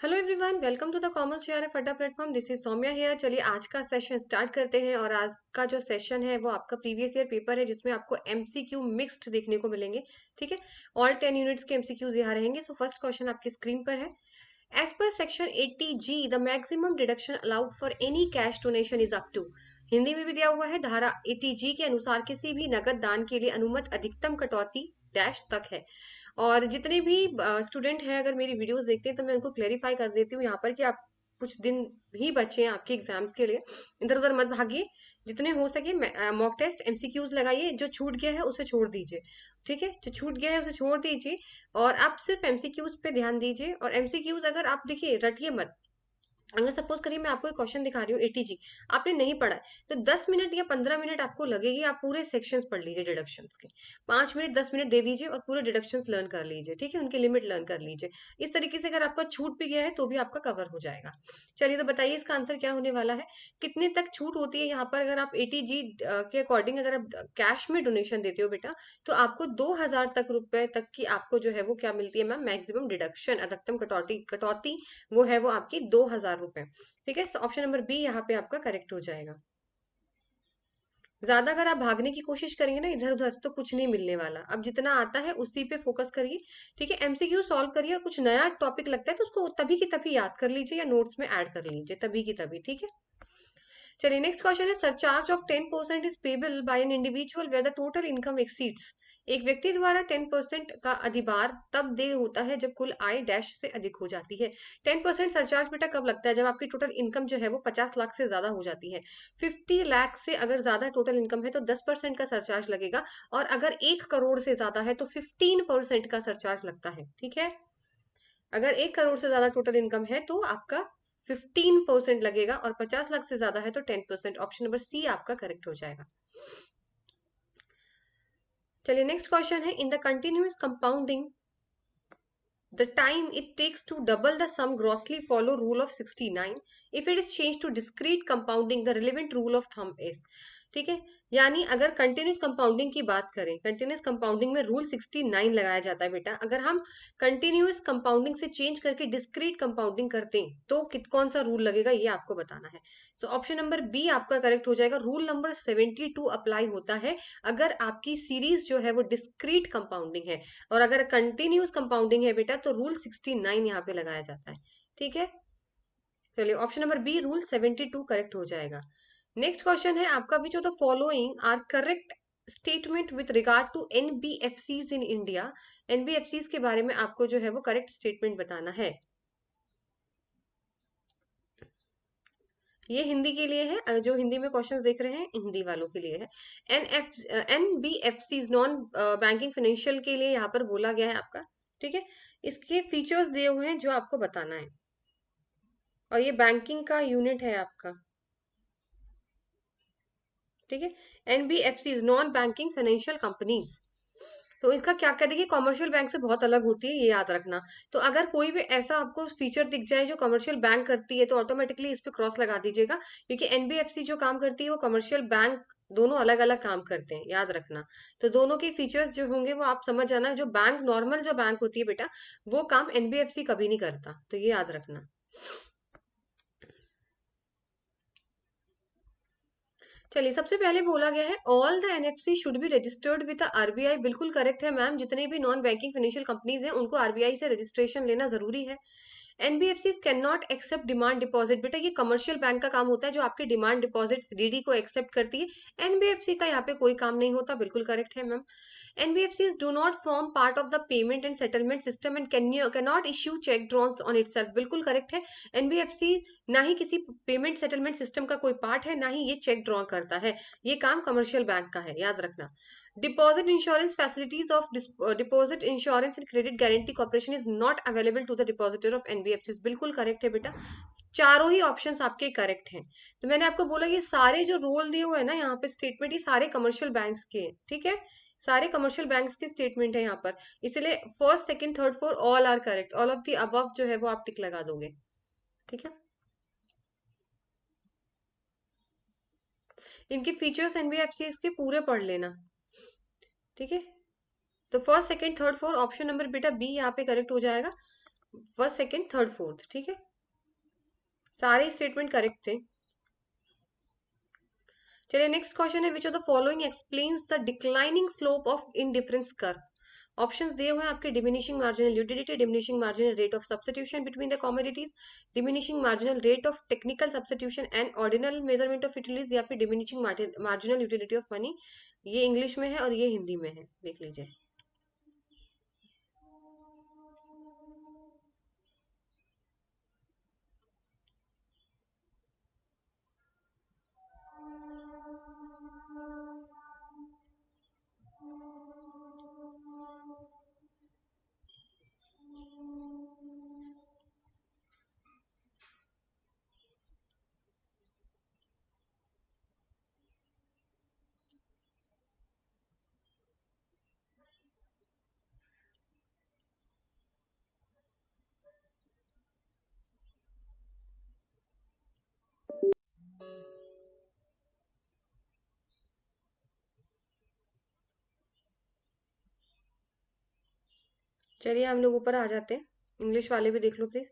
Hello everyone, welcome to the commerce share adda platform. This is Saumya here. चलिए आज का session start करते हैं। और आज का जो सेशन है वो आपका प्रीवियस ईयर पेपर है, जिसमें आपको एमसीक्यू मिक्स्ड देखने को मिलेंगे। ठीक है, ऑल 10 यूनिट्स के एमसीक्यूज यहाँ रहेंगे। सो फर्स्ट क्वेश्चन आपकी स्क्रीन पर है। As per section 80G the maximum deduction allowed for any cash donation is up to. Hindi में भी दिया हुआ है, धारा 80G के अनुसार किसी भी नगद दान के लिए अनुमत अधिकतम कटौती डैश तक है। और जितने भी स्टूडेंट हैं, अगर मेरी वीडियोस देखते हैं तो मैं उनको क्लेरिफाई कर देती हूँ यहाँ पर कि आप कुछ दिन ही बचे हैं आपके एग्जाम्स के लिए। इधर उधर मत भागिए। जितने हो सके मॉक टेस्ट एमसीक्यूज लगाइए। जो छूट गया है उसे छोड़ दीजिए। ठीक है, जो छूट गया है उसे छोड़ दीजिए और आप सिर्फ एमसीक्यूज पे ध्यान दीजिए। और एमसीक्यूज अगर आप देखिए, रटिए मत। अगर सपोज करिए मैं आपको एक क्वेश्चन दिखा रही हूँ 80G, आपने नहीं पढ़ा है, तो 10 मिनट या 15 मिनट आपको लगेगी। आप पूरे सेक्शंस पढ़ लीजिए डिडक्शंस के। 5 मिनट 10 मिनट दे दीजिए और पूरे डिडक्शंस लर्न कर लीजिए। ठीक है, उनकी लिमिट लर्न कर लीजिए। इस तरीके से अगर आपका छूट भी गया है तो भी आपका कवर हो जाएगा। चलिए तो बताइए इसका आंसर क्या होने वाला है। कितने तक छूट होती है यहाँ पर? अगर आप 80G के अकॉर्डिंग अगर आप कैश में डोनेशन देते हो बेटा, तो आपको 2000 तक रुपए तक की आपको जो है वो क्या मिलती है मैम? मैक्सिमम डिडक्शन, अधिकतम कटौती कटौती वो है वो आपकी 2000 रुपए। ठीक है, ऑप्शन नंबर बी यहाँ पे आपका करेक्ट हो जाएगा। ज्यादा अगर आप भागने की कोशिश करेंगे ना इधर उधर, तो कुछ नहीं मिलने वाला। अब जितना आता है उसी पे फोकस करिए। ठीक है, एमसीक्यू सॉल्व करिए और कुछ नया टॉपिक लगता है तो उसको तभी की तभी याद कर लीजिए या नोट्स में ऐड कर लीजिए तभी की तभी। ठीक है, चलिए नेक्स्ट क्वेश्चन है। Surcharge of 10% is payable by an individual where the total income exceeds. एक व्यक्ति द्वारा 10% का अधिभार तब दे होता है जब कुल आय डैश से अधिक हो जाती है। 10% सरचार्ज बेटा कब लगता है? जब आपकी टोटल इनकम जो है वो 50 लाख से ज्यादा हो जाती है। 50 लाख से अगर ज्यादा टोटल इनकम है तो 10% का सरचार्ज लगेगा। और अगर 1 करोड़ से ज्यादा है तो 15% का सरचार्ज लगता है। ठीक है, अगर 1 करोड़ से ज्यादा टोटल इनकम है तो आपका 15% लगेगा और 50 लाख से ज्यादा है तो 10%। ऑप्शन नंबर सी आपका करेक्ट हो जाएगा। चलिए नेक्स्ट क्वेश्चन है। In the continuous compounding the time it takes to double the sum grossly follow rule of 69 if it is changed to discrete compounding the relevant rule of thumb is। ठीक है, यानी अगर continuous compounding की बात करें, continuous compounding में rule 69 लगाया जाता है बेटा। अगर हम कंटिन्यूस कंपाउंडिंग से चेंज करके डिस्क्रीट कंपाउंडिंग करते हैं तो कौन सा रूल लगेगा ये आपको बताना है। सो ऑप्शन नंबर बी आपका करेक्ट हो जाएगा। रूल नंबर 72 अप्लाई होता है अगर आपकी सीरीज जो है वो डिस्क्रीट कंपाउंडिंग है। और अगर कंटिन्यूस कंपाउंडिंग है बेटा तो रूल 69 यहाँ पे लगाया जाता है। ठीक है, चलिए option number B rule 72 correct हो जाएगा। नेक्स्ट क्वेश्चन है आपका। Which of the following are correct statement with regard to NBFCs in India. NBFCs के बारे में आपको जो है वो करेक्ट स्टेटमेंट बताना है। ये हिंदी के लिए है, जो हिंदी में क्वेश्चंस देख रहे हैं हिंदी वालों के लिए है। एनबीएफसीज नॉन बैंकिंग फाइनेंशियल के लिए यहाँ पर बोला गया है आपका। ठीक है, इसके फीचर्स दिए हुए हैं जो आपको बताना है। और ये बैंकिंग का यूनिट है आपका। ठीक है, NBFC non banking financial companies. तो इसका क्या कहते हैं कि कॉमर्शियल बैंक से बहुत अलग होती है, ये याद रखना। तो अगर कोई भी ऐसा आपको फीचर दिख जाए जो कमर्शियल बैंक करती है तो ऑटोमेटिकली इस पे क्रॉस लगा दीजिएगा, क्योंकि एनबीएफसी जो काम करती है वो कमर्शियल बैंक दोनों अलग अलग काम करते हैं, याद रखना। तो दोनों के फीचर्स जो होंगे वो आप समझ जाना। जो बैंक नॉर्मल जो बैंक होती है बेटा, वो काम एनबीएफसी कभी नहीं करता, तो ये याद रखना। चलिए सबसे पहले बोला गया है all the NFC should be registered with RBI. बिल्कुल करेक्ट है मैम, जितने भी नॉन बैंकिंग फाइनेंशियल कंपनीज हैं उनको आरबीआई से रजिस्ट्रेशन लेना जरूरी है। NBFC can not accept demand deposit. बेटा ये कमर्शियल बैंक का काम होता है जो आपके डिमांड डिपॉजिट डीडी को एक्सेप्ट करती है। एनबीएफसी का यहाँ पे कोई काम नहीं होता। बिल्कुल करेक्ट है ma'am. NBFCs do not form part of the payment and settlement system and cannot issue check draws on itself। बिल्कुल करेक्ट है। एनबीएफसी ना ही किसी पेमेंट सेटलमेंट सिस्टम का कोई पार्ट है, ना ही ये चेक ड्रॉ करता है। ये काम कमर्शियल बैंक का है, याद रखना। Deposit insurance facilities of deposit insurance and credit guarantee corporation is not available to the depositor of NBFC. बिल्कुल करेक्ट है बेटा, चारों ही ऑप्शंस आपके करेक्ट हैं। तो मैंने आपको बोला ये सारे जो रोल दिए हुए हैं ना यहाँ पे स्टेटमेंट, ये सारे कमर्शियल बैंक्स के हैं। ठीक है, सारे कमर्शियल बैंक्स के स्टेटमेंट है यहाँ पर। इसलिए first second third four all are correct. All of the above जो है वो आप टिक लगा दोगे। ठीक है, इनके फीचर्स एनबीएफसी के पूरे पढ़ लेना। ठीक है, तो first second third four option number बेटा बी यहाँ पे करेक्ट हो जाएगा। फर्स्ट सेकंड थर्ड फोर्थ, ठीक है, सारे स्टेटमेंट करेक्ट थे। चलिए नेक्स्ट क्वेश्चन है, which of the following explains the declining slope of indifference curve. Options दिए हुए हैं आपके, diminishing marginal utility, diminishing marginal rate of substitution between the commodities, diminishing marginal rate of technical substitution and ordinal measurement of utilities, या फिर diminishing marginal utility of money. ये English में है और ये हिंदी में है, देख लीजिए। चलिए हम लोग ऊपर आ जाते हैं, इंग्लिश वाले भी देख लो प्लीज,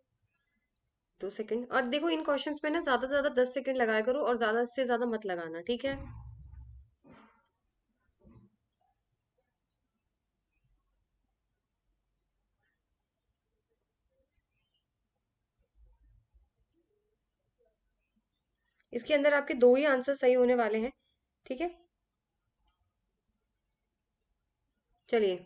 2 सेकंड। और देखो इन क्वेश्चंस में ना ज्यादा से ज्यादा 10 सेकंड लगाया करो और ज्यादा से ज्यादा मत लगाना, ठीक है। इसके अंदर आपके 2 ही आंसर सही होने वाले हैं, ठीक है। चलिए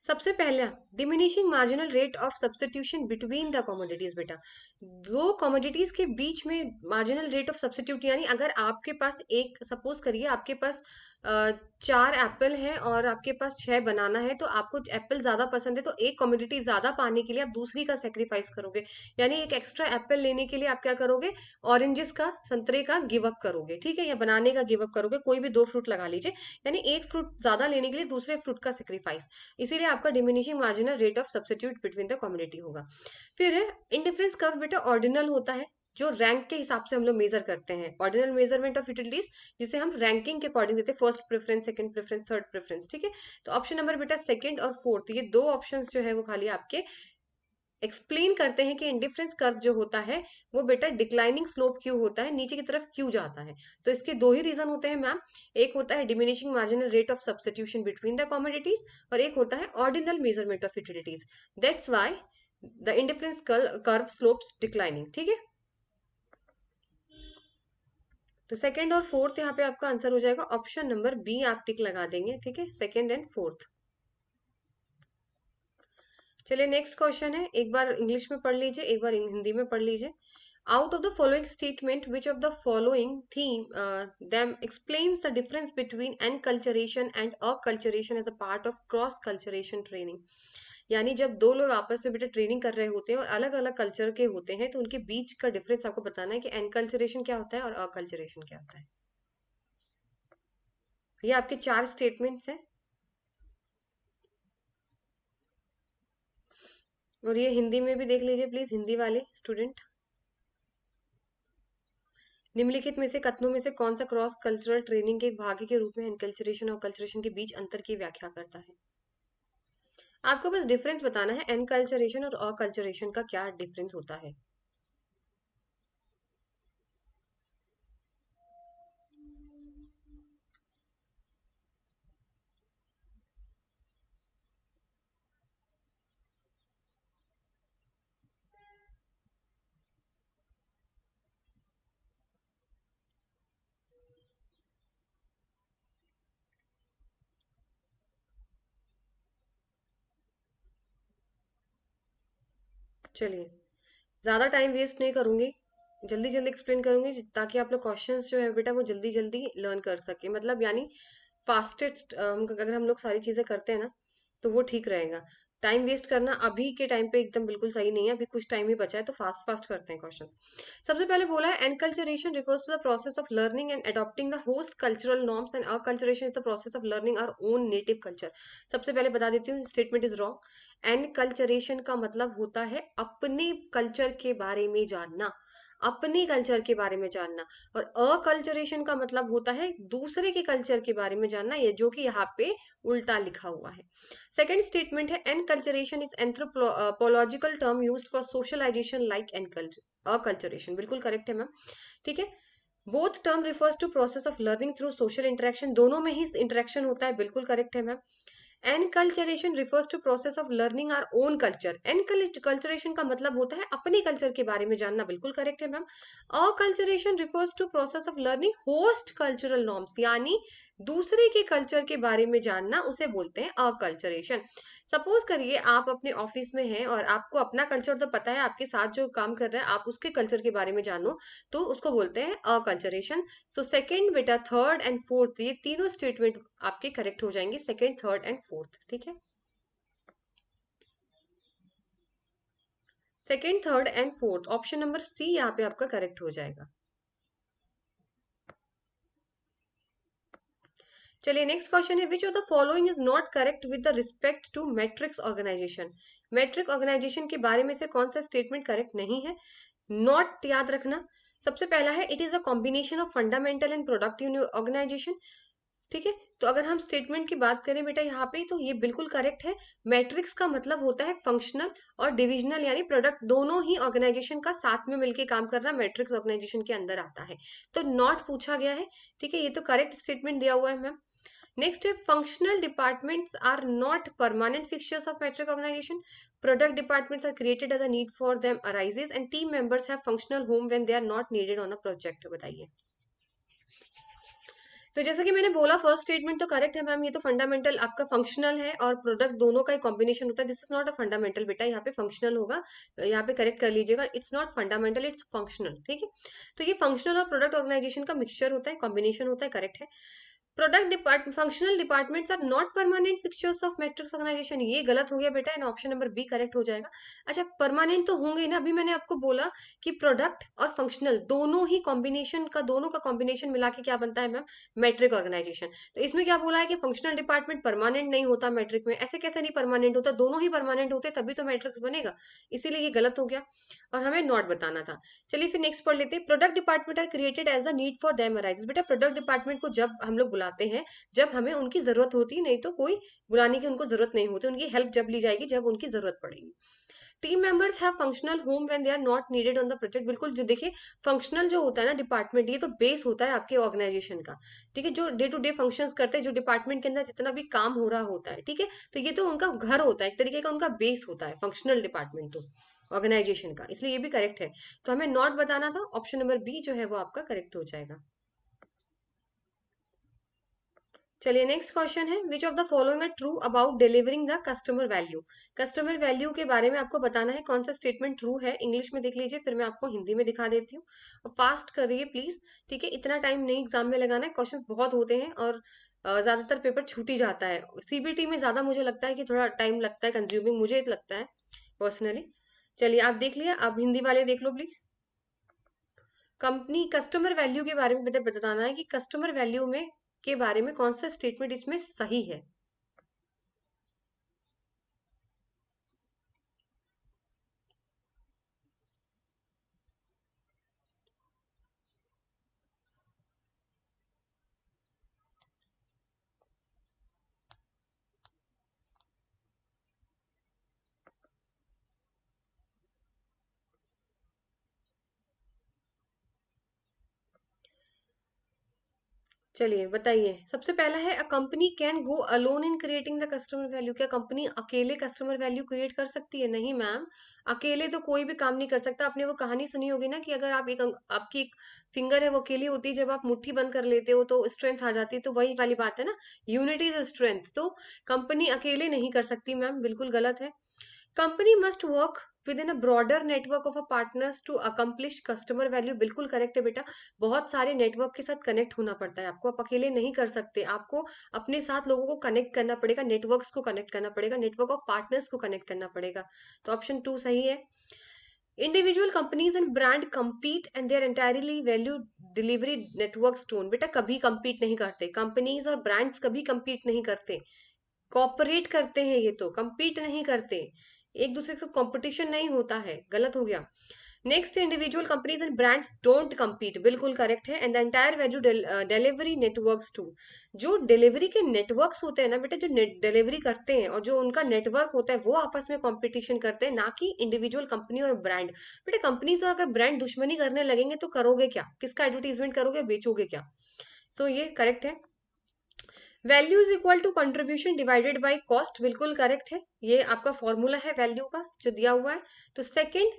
सबसे पहला, diminishing marginal rate of substitution between the commodities. बेटा, दो कमोडिटीज के बीच में मार्जिनल रेट ऑफ सब्स्टिट्यूट, यानी अगर आपके पास एक, सपोज करिए आपके पास 4 एप्पल है और आपके पास 6 बनाना है, तो आपको एप्पल ज्यादा पसंद है तो एक कमोडिटी ज्यादा पाने के लिए आप दूसरी का सेक्रीफाइस करोगे, यानी एक एक्स्ट्रा एप्पल लेने के लिए आप क्या करोगे, ऑरेंजेस का, संतरे का गिव अप करोगे, ठीक है, या बनाने का गिव अप करोगे, कोई भी 2 फ्रूट लगा लीजिए, यानी एक फ्रूट ज्यादा लेने के लिए दूसरे फ्रूट का सेक्रीफाइस, इसीलिए आपका diminishing marginal rate of substitute between the community होगा। फिर है इंडिफरेंस कर्व। बेटा ऑर्डिनल होता है, जो रैंक के हिसाब से हम लोग मेजर करते हैं, ऑर्डिनल मेजरमेंट ऑफ यूटिलिटीज, जिसे हम रैंकिंग के अकॉर्डिंग देते हैं, first preference, second preference, third preference, ठीक है। तो ऑप्शन नंबर बेटा सेकंड और फोर्थ, ये 2 ऑप्शंस जो है वो खाली आपके एक्सप्लेन करते हैं कि इंडिफरेंस कर्व जो होता है वो बेटा डिक्लाइनिंग स्लोप क्यों होता है, नीचे की तरफ क्यों जाता है। तो इसके 2 ही रीजन होते हैं मैम, एक होता है diminishing marginal rate of substitution between the commodities, और एक होता है ordinal measurement of utilities. That's why the indifference curve slopes declining, ठीक है। तो सेकंड और फोर्थ यहाँ पे आपका आंसर हो जाएगा ऑप्शन नंबर बी, आप टिक लगा देंगे, ठीक है, सेकंड एंड फोर्थ। चलिए नेक्स्ट क्वेश्चन है, एक बार इंग्लिश में पढ़ लीजिए, एक बार हिंदी में पढ़ लीजिए। Out of the following statement, which of the following theme them explains the difference between enculturation and acculturation as a part of cross culturation training। यानी जब 2 लोग आपस में बेटा ट्रेनिंग कर रहे होते हैं और अलग अलग कल्चर के होते हैं, तो उनके बीच का डिफरेंस आपको बताना है कि एनकल्चरेशन क्या होता है और अकल्चरेशन क्या होता है। ये आपके 4 स्टेटमेंट्स हैं, और ये हिंदी में भी देख लीजिए प्लीज, हिंदी वाले स्टूडेंट। निम्नलिखित में से कथनों में से कौन सा क्रॉस कल्चरल ट्रेनिंग के एक भाग के रूप में एनकल्चरेशन और कल्चरेशन के बीच अंतर की व्याख्या करता है। आपको बस डिफरेंस बताना है, एनकल्चरेशन और अकल्चरेशन का क्या डिफरेंस होता है। चलिए ज्यादा टाइम वेस्ट नहीं करूंगी, जल्दी जल्दी एक्सप्लेन करूंगी, ताकि आप लोग क्वेश्चंस जो है बेटा वो जल्दी जल्दी लर्न कर सके, मतलब यानी फास्टेस्ट, अगर हम लोग सारी चीजें करते हैं ना तो वो ठीक रहेगा। टाइम वेस्ट करना अभी के टाइम पे एकदम बिल्कुल सही नहीं है, अभी कुछ टाइम ही बचा है, तो फास्ट फास्ट करते हैं क्वेश्चंस। सबसे पहले बोला है enculturation refers to the process of learning and adopting the host cultural norms, and acculturation is the process of learning our own native culture. सबसे पहले बता देती हूँ, स्टेटमेंट इज रॉन्ग। एनकल्चरेशन का मतलब होता है अपने कल्चर के बारे में जानना, अपने कल्चर के बारे में जानना। और अकल्चरेशन का मतलब होता है दूसरे के कल्चर के बारे में जानना, ये जो कि यहाँ पे उल्टा लिखा हुआ है। सेकंड स्टेटमेंट है enculturation is anthropological term used for socialisation like enculture. Acculturation बिल्कुल करेक्ट है मैम, ठीक है। Both term refers to process of learning through social interaction, दोनों में ही इंटरेक्शन होता है, बिल्कुल करेक्ट है ma'am. Enculturation refers to process of learning our own culture, enculturation का मतलब होता है अपने कल्चर के बारे में जानना, बिल्कुल करेक्ट है ma'am. Acculturation refers to process of learning host cultural norms, यानी दूसरे के कल्चर के बारे में जानना, उसे बोलते हैं अकल्चरेशन। सपोज करिए आप अपने ऑफिस में हैं और आपको अपना कल्चर तो पता है, आपके साथ जो काम कर रहा है आप उसके कल्चर के बारे में जानो, तो उसको बोलते हैं अकल्चरेशन। सो सेकंड बेटा, थर्ड एंड फोर्थ, ये तीनों स्टेटमेंट आपके करेक्ट हो जाएंगे, सेकंड, थर्ड एंड फोर्थ, ठीक है। Second, third and fourth, option number C यहाँ पे आपका करेक्ट हो जाएगा। चलिए नेक्स्ट क्वेश्चन है, which of the following is not correct with the respect to matrix organization. Matrix organization के बारे में से कौन सा स्टेटमेंट करेक्ट नहीं है? नॉट याद रखना। सबसे पहला है it is a combination of fundamental and productive organization, ठीक है। तो अगर हम स्टेटमेंट की बात करें बेटा यहाँ पे, तो ये बिल्कुल करेक्ट है। मैट्रिक्स का मतलब होता है फंक्शनल और डिविजनल, यानी प्रोडक्ट दोनों ही ऑर्गेनाइजेशन का साथ में मिलकर काम करना मैट्रिक्स ऑर्गेनाइजेशन के अंदर आता है। तो नॉट पूछा गया है, ठीक है, ये तो करेक्ट स्टेटमेंट दिया हुआ है मैम। नेक्स्ट है functional departments are not permanent fixtures of metric organization. Product departments are created as a need for them arises and team members have functional home when they are not needed on a project. बताइए। तो जैसा कि मैंने बोला first statement तो correct है ma'am, ये तो फंडामेंटल आपका फंक्शनल है और प्रोडक्ट दोनों का कॉम्बिनेशन होता है। This is not a fundamental बेटा, यहाँ पे फंक्शनल होगा, यहाँ पे करेक्ट कर लीजिएगा, it's not fundamental it's functional, ठीक है। तो ये फंक्शनल और प्रोडक्ट ऑर्गेनाइजेशन का मिक्सचर होता है, कॉम्बिनेशन होता है, करेक्ट है। Product department functional departments are not permanent fixtures of matrix organization, ये गलत हो गया बेटा, and option number B correct हो जाएगा। अच्छा, परमानेंट तो होंगे ही ना, अभी मैंने आपको बोला कि प्रोडक्ट और फंक्शनल दोनों ही कॉम्बिनेशन का, दोनों का कॉम्बिनेशन मिला के क्या बनता है मैम, मैट्रिक ऑर्गेनाइजेशन। तो इसमें क्या बोला है कि फंक्शनल डिपार्टमेंट परमानेंट नहीं होता मैट्रिक में, ऐसे कैसे नहीं परमानेंट होता, दोनों ही परमानेंट होते तभी तो मैट्रिक्स बनेगा, इसीलिए ये गलत हो गया और हमें नॉट बताना था। चलिए फिर नेक्स्ट पढ़ लेते हैं, product department are created as a need for them arises. बेटा प्रोडक्ट डिपार्टमेंट को जब हम लोग बुलाते हैं जब हमें उनकी जरूरत होती, नहीं तो कोई बुलाने की उनको जरूरत नहीं होती, उनकी हेल्प जब ली जाएगी जब उनकी जरूरत पड़ेगी। Team members have functional home when they are not needed on the project, बिल्कुल, जो देखिए फंक्शनल जो होता है ना डिपार्टमेंट, ये तो बेस होता है आपके ऑर्गेनाइजेशन का, ठीक है, जो डे टू डे फंक्शंस करते हैं, जो डिपार्टमेंट के अंदर जितना भी काम हो रहा होता है, ठीक है, तो ये तो उनका घर होता है, एक तरीके का उनका बेस होता है फंक्शनल डिपार्टमेंट तो ऑर्गेनाइजेशन का, इसलिए ये भी करेक्ट है। तो हमें नॉट बताना था, ऑप्शन नंबर बी जो है वो आपका करेक्ट हो जाएगा। चलिए नेक्स्ट क्वेश्चन है, which of the following are true about delivering the customer value. Customer value के बारे में आपको बताना है कौन सा स्टेटमेंट ट्रू है, इंग्लिश में देख लीजिए, फिर मैं आपको हिंदी में दिखा देती हूँ, और फास्ट करिए प्लीज, ठीक है, इतना टाइम नहीं एग्जाम में लगाना है, क्वेश्चंस बहुत होते हैं और ज्यादातर पेपर छूट ही जाता है। सीबीटी में ज्यादा मुझे लगता है कि थोड़ा टाइम लगता है, कंज्यूमिंग मुझे लगता है पर्सनली। चलिए आप देख लिया, अब हिंदी वाले देख लो प्लीज। कंपनी कस्टमर वैल्यू के बारे में बताना है कि कस्टमर वैल्यू में के बारे में कौन सा स्टेटमेंट इसमें सही है। चलिए बताइए, सबसे पहला है, a company can go alone in creating the customer value. क्या कंपनी अकेले कस्टमर वैल्यू क्रिएट कर सकती है? नहीं मैम, अकेले तो कोई भी काम नहीं कर सकता। आपने वो कहानी सुनी होगी ना कि अगर आप आपकी एक फिंगर है वो अकेली होती है, जब आप मुट्ठी बंद कर लेते हो तो स्ट्रेंथ आ जाती है, तो वही वाली बात है ना, यूनिटी इज स्ट्रेंथ। तो कंपनी अकेले नहीं कर सकती मैम, बिल्कुल गलत है। Company must work with in a broader network of a partners to accomplish customer value, बिल्कुल करेक्ट है बेटा। बहुत सारे नेटवर्क के साथ कनेक्ट होना पड़ता है आपको, आप अकेले नहीं कर सकते, आपको अपने साथ लोगों को कनेक्ट करना पड़ेगा, नेटवर्क्स को कनेक्ट करना पड़ेगा, नेटवर्क ऑफ पार्टनर्स को कनेक्ट करना पड़ेगा। तो ऑप्शन टू सही है। Individual companies and brand compete and there entirely value delivery network stone, बेटा कभी compete नहीं करते, कंपनीज और ब्रांड्स कभी compete नहीं करते, कॉपरेट करते हैं, ये तो compete नहीं करते, एक दूसरे के साथ कंपटीशन नहीं होता है, गलत हो गया। Next, individual companies and brands don't compete, बिल्कुल करेक्ट है। And the entire value delivery networks too, जो डिलीवरी के नेटवर्क्स होते हैं ना बेटा, जो डिलीवरी करते हैं और जो उनका नेटवर्क होता है वो आपस में कंपटीशन करते हैं, ना कि इंडिविजुअल कंपनी और ब्रांड। बेटा कंपनीज और अगर ब्रांड दुश्मनी करने लगेंगे तो करोगे क्या, किसका एडवर्टीजमेंट करोगे, बेचोगे क्या। सो ये करेक्ट है। Value is equal to contribution divided by cost, बिल्कुल करेक्ट है। ये आपका फॉर्मूला है वैल्यू का जो दिया हुआ है। तो सेकंड,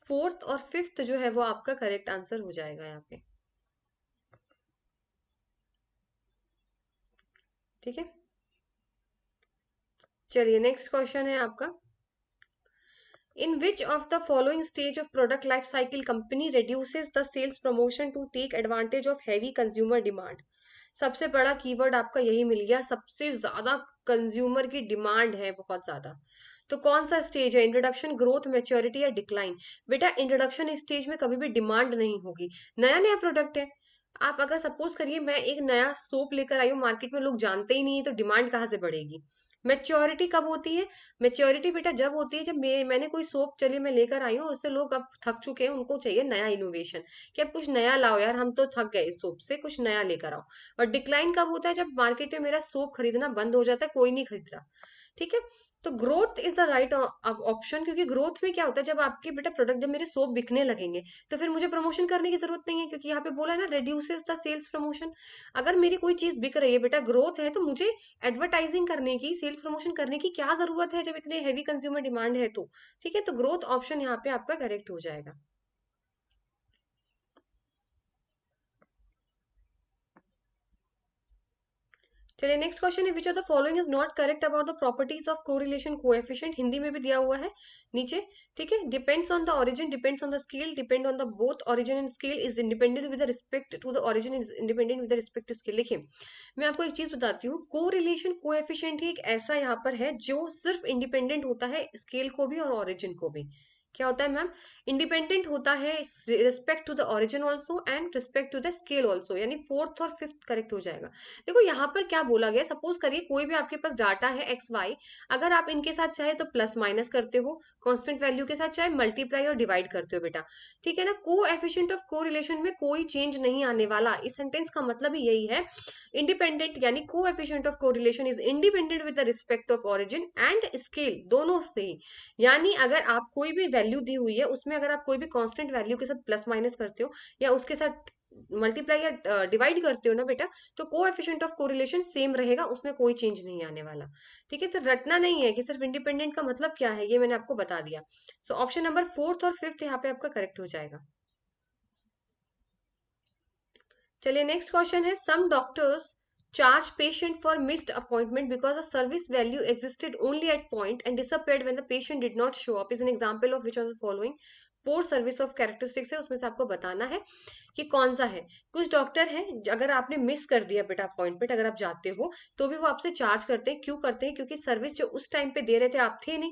फोर्थ और फिफ्थ जो है वो आपका करेक्ट आंसर हो जाएगा यहाँ पे। ठीक है, चलिए नेक्स्ट क्वेश्चन है आपका। In which of the following stage of product life cycle company reduces the sales promotion to take advantage of heavy consumer demand. सबसे बड़ा कीवर्ड आपका यही मिल गया, सबसे ज्यादा कंज्यूमर की डिमांड है बहुत ज्यादा। तो कौन सा स्टेज है, इंट्रोडक्शन, ग्रोथ, मैच्योरिटी या डिक्लाइन। बेटा इंट्रोडक्शन स्टेज में कभी भी डिमांड नहीं होगी, नया नया प्रोडक्ट है। आप अगर सपोज करिए मैं एक नया सोप लेकर आई हूँ मार्केट में, लोग जानते ही नहीं है, तो डिमांड कहाँ से बढ़ेगी। मेच्योरिटी कब होती है, मेच्योरिटी बेटा जब होती है जब मैंने कोई सोप चलिए मैं लेकर आई हूँ और उससे लोग अब थक चुके हैं, उनको चाहिए नया इनोवेशन, कि अब कुछ नया लाओ यार, हम तो थक गए इस सोप से, कुछ नया लेकर आओ। और डिक्लाइन कब होता है, जब मार्केट में मेरा सोप खरीदना बंद हो जाता है, कोई नहीं खरीद रहा। ठीक है, तो growth is the right option, क्योंकि ग्रोथ में क्या होता है, जब आपके बेटा प्रोडक्ट, जब मेरे सोप बिकने लगेंगे तो फिर मुझे प्रमोशन करने की जरूरत नहीं है, क्योंकि यहाँ पे बोला है ना रिड्यूसेस द सेल्स प्रमोशन। अगर मेरी कोई चीज बिक रही है बेटा, ग्रोथ है, तो मुझे एडवर्टाइजिंग करने की, सेल्स प्रमोशन करने की क्या जरूरत है जब इतने हैवी कंज्यूमर डिमांड है तो। ठीक है, तो ग्रोथ ऑप्शन यहाँ पे आपका करेक्ट हो जाएगा। चलिए नेक्स्ट क्वेश्चन है, which of the following is not correct about the properties of correlation coefficient, Hindi में भी दिया हुआ है नीचे। ठीक है, depends on the origin, depends on the scale, depend on the both origin and scale, is independent with respect to the origin, is independent with respect to scale. देखिए मैं आपको एक चीज बताती हूँ, कोरिलेशन कोएफिशिएंट ही एक ऐसा यहाँ पर है जो सिर्फ इंडिपेंडेंट होता है स्केल को भी और ओरिजिन को भी। क्या होता है मैम, इंडिपेंडेंट होता है respect to the origin also and respect to the scale also, यानी फोर्थ और फिफ्थ करेक्ट हो जाएगा। देखो यहाँ पर क्या बोला गया, सपोज करिए कोई भी आपके पास डाटा है एक्स वाई, अगर आप इनके साथ चाहे तो प्लस माइनस करते हो, कांस्टेंट वैल्यू के साथ चाहे मल्टीप्लाई और डिवाइड करते हो बेटा। ठीक है ना, को एफिशिएंट ऑफ को रिलेशन में कोई चेंज नहीं आने वाला, इस सेंटेंस का मतलब ही यही है। इंडिपेंडेंट यानी को एफिशिएंट ऑफ को relation is independent with the respect of origin and scale, दोनों से ही। यानी अगर आप कोई भी वैल्यू दी हुई है उसमें अगर आप कोई भी कांस्टेंट वैल्यू के साथ प्लस माइनस करते हो या उसके साथ मल्टीप्लाई या डिवाइड करते हो ना बेटा, तो कोएफिशिएंट ऑफ कोरिलेशन सेम रहेगा, उसमें कोई चेंज नहीं आने वाला। ठीक है, सिर्फ रटना नहीं है कि सिर्फ इंडिपेंडेंट का मतलब क्या है, ये मैंने आपको बता दिया। सो ऑप्शन नंबर फोर्थ और फिफ्थ यहाँ पे आपका करेक्ट हो जाएगा। चलिए नेक्स्ट क्वेश्चन है, some doctors charge patient for missed appointment because a service value existed only at point and disappeared when the patient did not show up is an example of which of the following four service of characteristics है, उसमें से आपको बताना है कि कौन सा है। कुछ डॉक्टर है, अगर आपने मिस कर दिया बेटा अपॉइंटमेंट, अगर आप जाते हो तो भी वो आपसे चार्ज करते हैं, क्यों करते हैं, क्योंकि सर्विस जो उस टाइम पे दे रहे थे आप थे नहीं।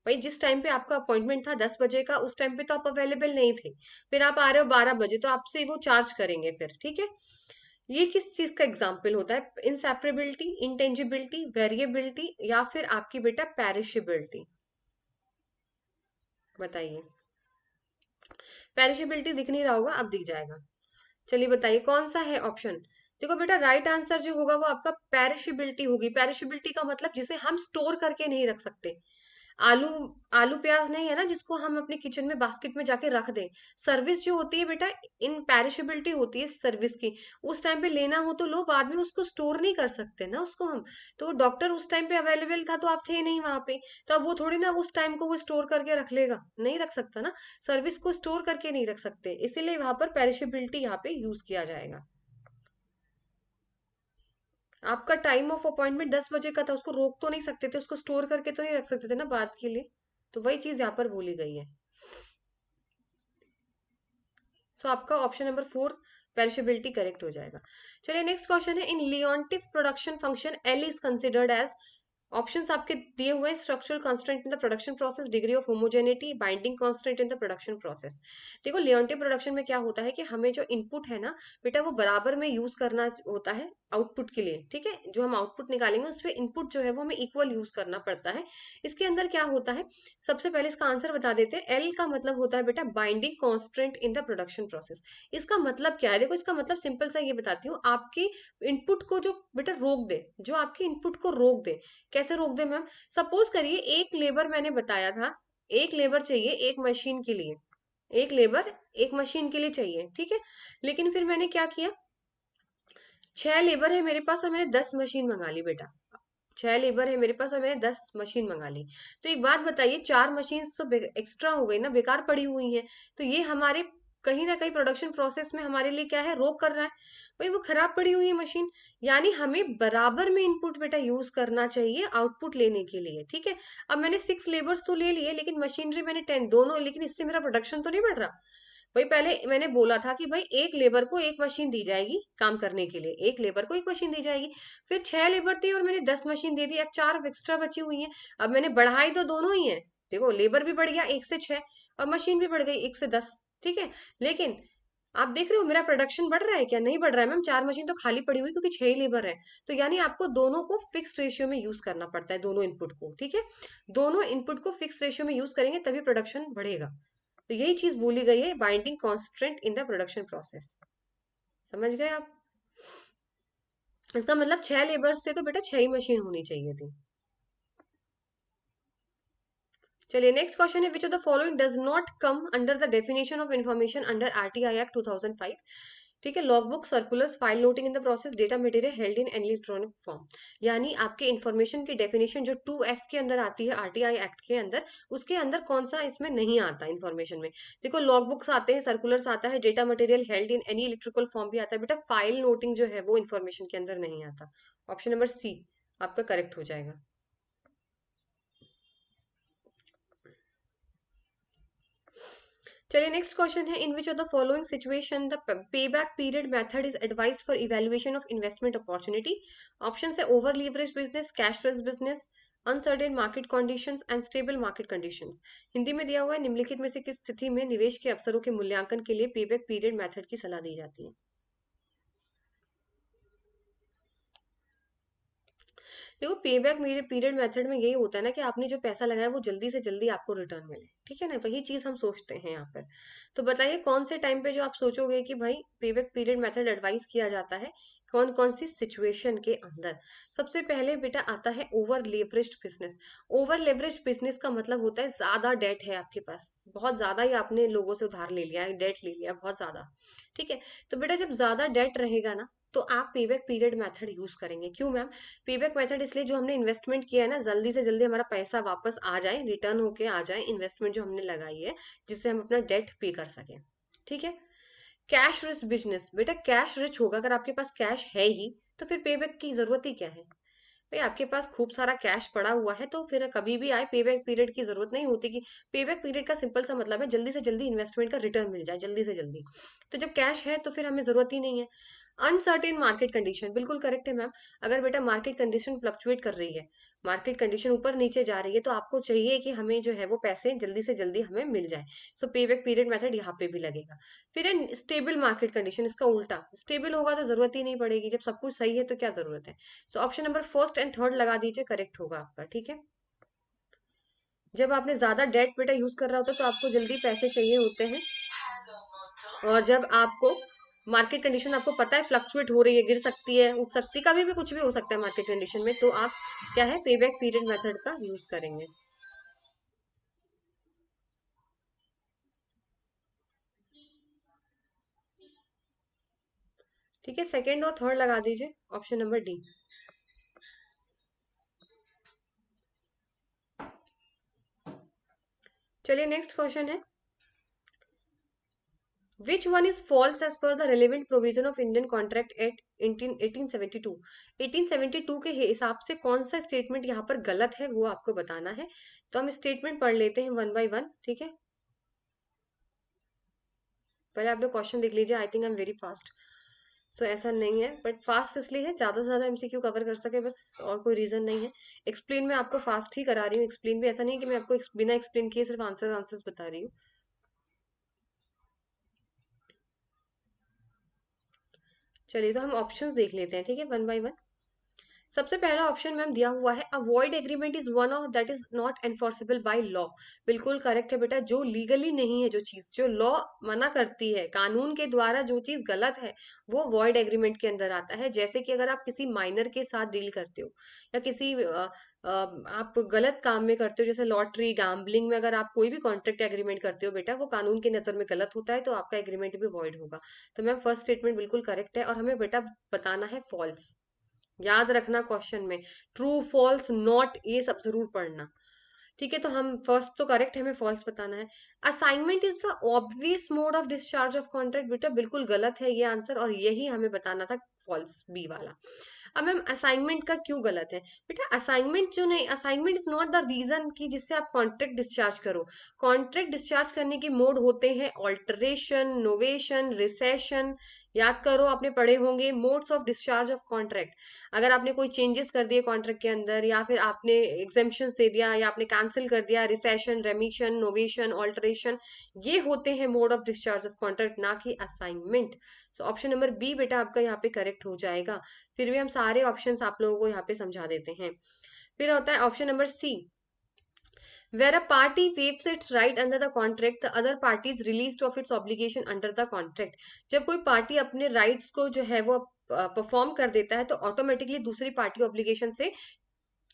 भाई जिस टाइम पे आपका अपॉइंटमेंट था 10 बजे का, उस टाइम पे तो आप अवेलेबल नहीं थे, फिर आप आ रहे हो 12 बजे, तो आपसे वो चार्ज करेंगे फिर। ठीक है, ये किस चीज का एग्जाम्पल होता है, इंसेपरेबिलिटी, इंटेंजिबिलिटी, वेरिएबिलिटी या फिर आपकी बेटा पेरिशेबिलिटी, बताइए। पेरिशेबिलिटी दिख नहीं रहा होगा, अब दिख जाएगा। चलिए बताइए कौन सा है ऑप्शन। देखो बेटा राइट आंसर जो होगा वो आपका पेरिशेबिलिटी होगी। पेरिशेबिलिटी का मतलब जिसे हम स्टोर करके नहीं रख सकते। आलू, आलू प्याज नहीं है ना जिसको हम अपने किचन में बास्केट में जाके रख दें। सर्विस जो होती है बेटा इन पेरिशेबिलिटी होती है सर्विस की, उस टाइम पे लेना हो तो लो, बाद में उसको स्टोर नहीं कर सकते ना उसको हम। तो डॉक्टर उस टाइम पे अवेलेबल था तो आप थे नहीं वहां पे, तो अब वो थोड़ी ना उस टाइम को वो स्टोर करके रख लेगा, नहीं रख सकता ना। सर्विस को स्टोर करके नहीं रख सकते, इसीलिए वहां पर पेरिशेबिलिटी यहाँ पे यूज किया जाएगा। आपका टाइम ऑफ अपॉइंटमेंट 10 बजे का था, उसको रोक तो नहीं सकते थे, उसको स्टोर करके तो नहीं रख सकते थे ना बात के लिए, तो वही चीज यहाँ पर बोली गई है। सो आपका option number four perishability correct हो जाएगा। चलिए नेक्स्ट क्वेश्चन है, in Leontief production function L is considered as, options आपके दिए हुए हैं, structural constant in the production process, degree of homogeneity, binding constant in the production process. देखो Leontief production में क्या होता है कि हमें जो इनपुट है ना बेटा वो बराबर में यूज करना होता है, आउटपुट के लिए, ठीक है, जो हम आउटपुट निकालेंगे उसमें इनपुट जो है वो हमें इक्वल यूज करना पड़ता है। इसके अंदर क्या होता है, सबसे पहले इसका आंसर बता देते हैं। एल का मतलब होता है बेटा binding constant in the production process. इसका मतलब क्या है, देखो इसका मतलब सिंपल सा ये बताती हूँ, आपकी इनपुट को जो बेटा रोक दे, जो आपके इनपुट को रोक दे। कैसे रोक दे मैम, सपोज करिए एक लेबर मैंने बताया था, एक लेबर चाहिए एक मशीन के लिए, एक लेबर एक मशीन के लिए चाहिए, ठीक है। लेकिन फिर मैंने क्या किया, 6 लेबर है मेरे पास और मैंने 10 मशीन मंगा ली बेटा। 6 लेबर है मेरे पास और मैंने 10 मशीन मंगा ली। तो एक बात बताइए, 4 मशीन तो एक्स्ट्रा हो गई ना, बेकार पड़ी हुई है। तो ये हमारे कहीं ना कहीं प्रोडक्शन प्रोसेस में हमारे लिए क्या है, रोक कर रहा है। भाई वो खराब पड़ी हुई है मशीन। यानी हमें बराबर में इनपुट बेटा यूज करना चाहिए आउटपुट लेने के लिए, ठीक है। अब मैंने 6 लेबर्स तो ले लिए, लेकिन मशीनरी मैंने 10, दोनों, लेकिन इससे मेरा प्रोडक्शन तो नहीं बढ़ रहा। वही पहले मैंने बोला था कि भाई एक लेबर को एक मशीन दी जाएगी काम करने के लिए, एक लेबर को एक मशीन दी जाएगी। फिर 6 लेबर थी और मैंने 10 मशीन दे दी, अब 4 एक्स्ट्रा बची हुई हैं। अब मैंने बढ़ाई तो दोनों ही है, देखो लेबर भी बढ़ गया 1 से 6 और मशीन भी बढ़ गई 1 से 10, ठीक है। लेकिन आप देख रहे हो मेरा प्रोडक्शन बढ़ रहा है क्या, नहीं बढ़ रहा है मैम, 4 मशीन तो खाली पड़ी हुई क्योंकि 6 ही लेबर है। तो यानी आपको दोनों को फिक्स रेशियो में यूज करना पड़ता है, दोनों इनपुट को, ठीक है। दोनों इनपुट को फिक्स रेशियो में यूज करेंगे तभी प्रोडक्शन बढ़ेगा। तो यही चीज बोली गई है binding constant in the production process. समझ गए आप, इसका मतलब 6 लेबर से तो बेटा 6 ही मशीन होनी चाहिए थी। चलिए नेक्स्ट क्वेश्चन है, which of the following does not come under the definition of information under RTI act 2005। ठीक है, log book, circulars, file noting in the process, data material held in electronic form. यानी आपके information की definition जो 2F के अंदर आती है आरटीआई एक्ट के अंदर, उसके अंदर कौन सा इसमें नहीं आता इंफॉर्मेशन में। देखो लॉग बुक्स आते हैं, सर्कुलर्स आता है, data material held in any electrical form भी आता है बेटा, फाइल नोटिंग जो है वो इंफॉर्मेशन के अंदर नहीं आता। ऑप्शन नंबर सी आपका करेक्ट हो जाएगा। चलिए नेक्स्ट क्वेश्चन है, in which of the following situation the पे back period method is advised for evaluation of investment opportunity. Option है over leverage business, cash risk business, uncertain market conditions and stable market conditions. Hindi में दिया हुआ है, निम्नलिखित में से किस स्थिति में निवेश के अवसरों के मूल्यांकन के लिए पे बैक पीरियड मेथड की सलाह दी जाती है। देखो पे बैक मेरे पीरियड मेथड में यही होता है ना कि आपने जो पैसा लगाया वो जल्दी से जल्दी आपको रिटर्न मिले, ठीक है ना, वही चीज हम सोचते हैं यहाँ पर। तो बताइए कौन से टाइम पे जो आप सोचोगे कि भाई पे बैक पीरियड मेथड एडवाइस किया जाता है, कौन कौन सी सिचुएशन के अंदर। सबसे पहले बेटा आता है over leveraged business. Over leveraged business का मतलब होता है ज्यादा डेट है आपके पास, बहुत ज्यादा ही आपने लोगों से उधार ले लिया है, डेट ले लिया बहुत ज्यादा, ठीक है। तो बेटा जब ज्यादा डेट रहेगा ना, तो आप पे बैक पीरियड मेथड यूज करेंगे। क्यों मैम, पेबैक मेथड इसलिए, जो हमने इन्वेस्टमेंट किया है ना, जल्दी से जल्दी हमारा पैसा वापस आ जाए, रिटर्न होके आ जाए इन्वेस्टमेंट जो हमने लगाई है, जिससे हम अपना डेट पे कर सकें, ठीक है। कैश रिच बिजनेस, बेटा कैश रिच होगा, अगर आपके पास कैश है ही तो फिर पेबैक की जरूरत ही क्या है। भाई आपके पास खूब सारा कैश पड़ा हुआ है तो फिर कभी भी आए पेबैक पीरियड की जरूरत नहीं होती। कि पेबैक पीरियड का सिंपल सा मतलब है जल्दी से जल्दी इन्वेस्टमेंट का रिटर्न मिल जाए, जल्दी से जल्दी। तो जब कैश है तो फिर हमें जरूरत ही नहीं है। अनसर्टेन मार्केट कंडीशन, बिल्कुल करेक्ट है मैम। अगर बेटा मार्केट कंडीशन फ्लक्चुएट कर रही है, मार्केट कंडीशन ऊपर नीचे जा रही है, तो आपको चाहिए कि हमें जो है वो पैसे जल्दी से जल्दी हमें मिल जाए। सो पे बैक पीरियड मेथड यहाँ पे भी लगेगा। फिर है स्टेबल मार्केट कंडीशन, इसका उल्टा, स्टेबल होगा तो जरूरत ही नहीं पड़ेगी, जब सब कुछ सही है तो क्या जरूरत है। सो option number first and third लगा दीजिए, करेक्ट होगा आपका, ठीक है। जब आपने ज्यादा डेट बेटा यूज कर रहा होता है तो आपको जल्दी पैसे चाहिए होते हैं, और जब आपको मार्केट कंडीशन आपको पता है फ्लक्चुएट हो रही है, गिर सकती है, उठ सकती है, कभी भी कुछ भी हो सकता है मार्केट कंडीशन में, तो आप क्या है पे बैक पीरियड मेथड का यूज करेंगे। ठीक है, सेकंड और थर्ड लगा दीजिए, ऑप्शन नंबर डी। चलिए नेक्स्ट क्वेश्चन है, which one is false as per the relevant provision of Indian contract act 1872। 1872 के हिसाब से कौन सा स्टेटमेंट यहाँ पर गलत है वो आपको बताना है। तो हम स्टेटमेंट पढ़ लेते हैं वन बाय वन, ठीक है। पहले आप लोग क्वेश्चन देख लीजिए, I think I am very fast. So ऐसा नहीं है, बट फास्ट इसलिए है ज्यादा से ज्यादा एमसीक्यू कवर कर सके बस, और कोई रीजन नहीं है। एक्सप्लेन मैं आपको फास्ट ही करा रही हूँ, एक्सप्लेन भी ऐसा नहीं है कि मैं आपको बिना एक्सप्लेन किए सिर्फ आंसर आंसर्स बता रही हूँ। चलिए तो हम ऑप्शंस देख लेते हैं, ठीक है, वन बाय वन। सबसे पहला ऑप्शन मैम दिया हुआ है, avoid agreement is one of that is not enforceable by law. बिल्कुल करेक्ट है बेटा, जो लीगली नहीं है, जो चीज जो लॉ मना करती है, कानून के द्वारा जो चीज गलत है, वो वॉइड एग्रीमेंट के अंदर आता है। जैसे कि अगर आप किसी माइनर के साथ डील करते हो, या किसी आप गलत काम में करते हो, जैसे लॉटरी गैम्बलिंग में अगर आप कोई भी कॉन्ट्रैक्ट एग्रीमेंट करते हो बेटा, वो कानून की नजर में गलत होता है, तो आपका एग्रीमेंट भी वॉइड होगा। तो मैम फर्स्ट स्टेटमेंट बिल्कुल करेक्ट है, और हमें बेटा बताना है फॉल्स। याद रखना क्वेश्चन में ट्रू फॉल्स नॉट, ये सब जरूर पढ़ना। ठीक है, तो हम फर्स्ट तो करेक्ट है, हमें फॉल्स बताना है। Assignment is the obvious mode of discharge of contract, बेटा बिल्कुल गलत है ये आंसर, और यही हमें बताना था, फॉल्स बी वाला। अब मैम असाइनमेंट का क्यों गलत है बेटा? असाइनमेंट जो नहीं, assignment is not the reason कि जिससे आप कॉन्ट्रैक्ट डिस्चार्ज करो। कॉन्ट्रैक्ट डिस्चार्ज करने के मोड होते हैं ऑल्टरेशन, नोवेशन, रिसेशन। याद करो, आपने पढ़े होंगे modes of discharge of contract. अगर आपने कोई चेंजेस कर दिए कॉन्ट्रैक्ट के अंदर, या फिर आपने एग्जेम्पशन दे दिया, या आपने कैंसिल कर दिया, रिसेशन, रेमिशन, नोवेशन, ऑल्टरेशन, ये होते हैं mode of discharge of contract, ना कि assignment. So option number B बेटा आपका यहाँ पे करेक्ट हो जाएगा। फिर भी हम सारे ऑप्शंस आप लोगों को यहाँ पे समझा देते हैं। फिर होता है option number C, where a party waives its right under the contract, the other party is released of its obligation under the contract। जब कोई पार्टी अपने राइट्स को जो है वो परफॉर्म कर देता है, तो ऑटोमेटिकली दूसरी पार्टी ऑब्लिगेशन से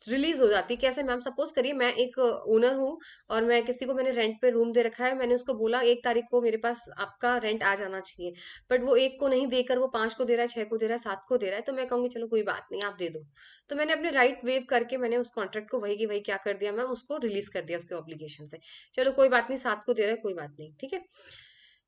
रिलीज हो जाती है। कैसे मैम? सपोज करिए मैं एक ओनर हूँ, और मैं किसी को मैंने रेंट पे रूम दे रखा है, मैंने उसको बोला 1 तारीख को मेरे पास आपका रेंट आ जाना चाहिए, बट वो एक को नहीं देकर वो 5 को दे रहा है, 6 को दे रहा है, 7 को दे रहा है, तो मैं कहूंगी चलो कोई बात नहीं, आप दे दो। तो मैंने अपने राइट वेव करके मैंने उस कॉन्ट्रैक्ट को वही की वही क्या कर दिया मैम, उसको रिलीज कर दिया उसके ऑब्लिगेशन से। चलो कोई बात नहीं, 7 को दे रहा है, कोई बात नहीं, ठीक है।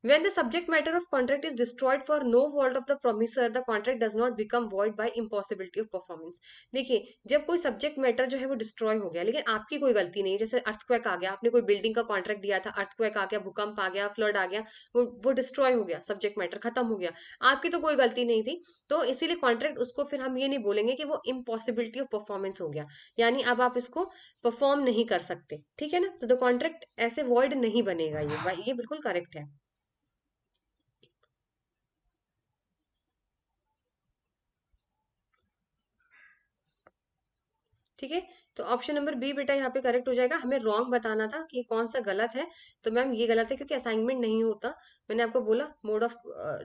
When the subject matter of contract is destroyed for no fault of the promisor, the contract does not become void by impossibility of performance। देखिए, जब कोई सब्जेक्ट मैटर जो है वो डिस्ट्रॉय हो गया, लेकिन आपकी कोई गलती नहीं, जैसे अर्थक्वेक आ गया, आपने कोई बिल्डिंग का कॉन्ट्रैक्ट दिया था, अर्थक्वेक आ गया, भूकंप आ गया, फ्लड आ गया, वो डिस्ट्रॉय हो गया, सब्जेक्ट मैटर खत्म हो गया, आपकी तो कोई गलती नहीं थी। तो इसीलिए कॉन्ट्रैक्ट उसको फिर हम ये नहीं बोलेंगे कि वो इम्पॉसिबिलिटी ऑफ परफॉर्मेंस हो गया, यानी अब आप इसको परफॉर्म नहीं कर सकते, ठीक है ना। तो द कॉन्ट्रैक्ट ऐसे वॉइड नहीं बनेगा, ये बिल्कुल करेक्ट है। ठीक है, तो ऑप्शन नंबर बी बेटा यहाँ पे करेक्ट हो जाएगा। हमें रॉन्ग बताना था कि कौन सा गलत है। तो मैम ये गलत है, क्योंकि असाइनमेंट नहीं होता। मैंने आपको बोला mode of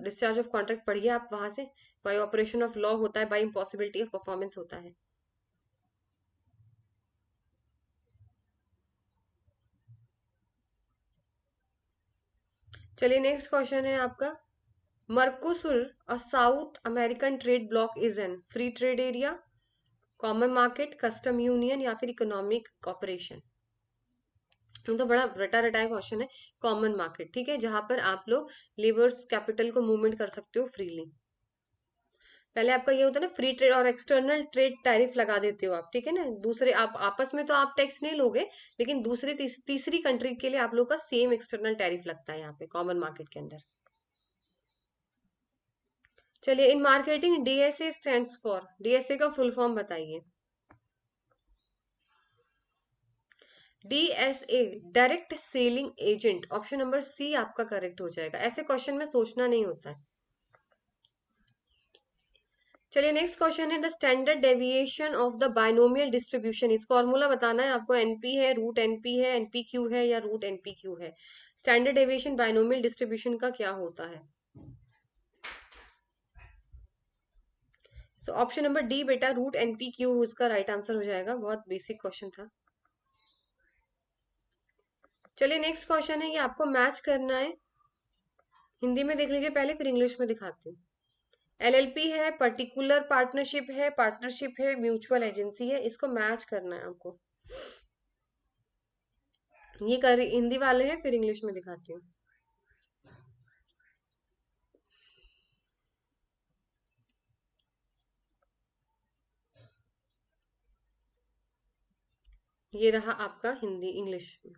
discharge of contract पढ़िए आप वहां से, बाय ऑपरेशन ऑफ लॉ होता है, बाय इम्पॉसिबिलिटी ऑफ परफॉर्मेंस होता है। चलिए नेक्स्ट क्वेश्चन है आपका, मर्कोसुर और south American trade block is an free trade area, common market, custom union, या फिर इकोनॉमिक कॉपरेशन। तो बड़ा रटा रटाया क्वेश्चन है। कॉमन मार्केट, ठीक है, जहां पर आप लोग लेबर्स कैपिटल को मूवमेंट कर सकते हो फ्रीली। पहले आपका ये होता है ना फ्री ट्रेड, और एक्सटर्नल ट्रेड टैरिफ लगा देते हो आप, ठीक है ना। दूसरे आप आपस में तो आप टैक्स नहीं लोगे, लेकिन दूसरे तीसरी कंट्री के लिए आप लोग का सेम एक्सटर्नल टैरिफ लगता है यहाँ पे कॉमन मार्केट के अंदर। चलिए, in marketing DSA stands for, DSA का फुल फॉर्म बताइए। DSA direct selling agent, option number C आपका करेक्ट हो जाएगा। ऐसे क्वेश्चन में सोचना नहीं होता है। चलिए नेक्स्ट क्वेश्चन है, the standard deviation of the binomial distribution इस, फॉर्मूला बताना है आपको। एनपी है, रूट एनपी है, एनपी क्यू है, या रूट एनपी क्यू है। स्टैंडर्ड डेविएशन बाइनोमियल डिस्ट्रीब्यूशन का क्या होता है? सो ऑप्शन नंबर डी बेटा, रूट एनपी क्यू इसका राइट आंसर हो जाएगा। बहुत बेसिक क्वेश्चन था। चलिए नेक्स्ट क्वेश्चन है, ये आपको मैच करना है। हिंदी में देख लीजिए पहले, फिर इंग्लिश में दिखाती हूँ। एलएलपी है, पर्टिकुलर पार्टनरशिप है, पार्टनरशिप है, म्यूचुअल एजेंसी है, इसको मैच करना है आपको। ये कर हिंदी वाले हैं, फिर इंग्लिश में दिखाती हूँ। ये रहा आपका हिंदी इंग्लिश में।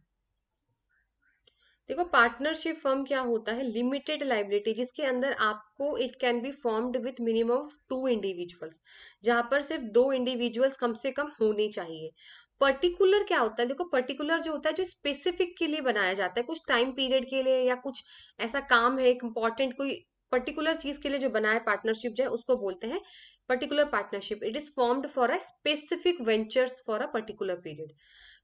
देखो, पार्टनरशिप फर्म क्या होता है? लिमिटेड लाइबिलिटी, जिसके अंदर आपको it can be formed with minimum 2 individuals, जहां पर सिर्फ 2 इंडिविजुअल्स कम से कम होने चाहिए। पर्टिकुलर क्या होता है? देखो, पर्टिकुलर जो होता है जो स्पेसिफिक के लिए बनाया जाता है, कुछ टाइम पीरियड के लिए, या कुछ ऐसा काम है एक इम्पॉर्टेंट कोई पर्टिकुलर चीज के लिए जो बना है पार्टनरशिप जो है उसको बोलते हैं particular partnership. It is formed for a specific ventures for a particular period.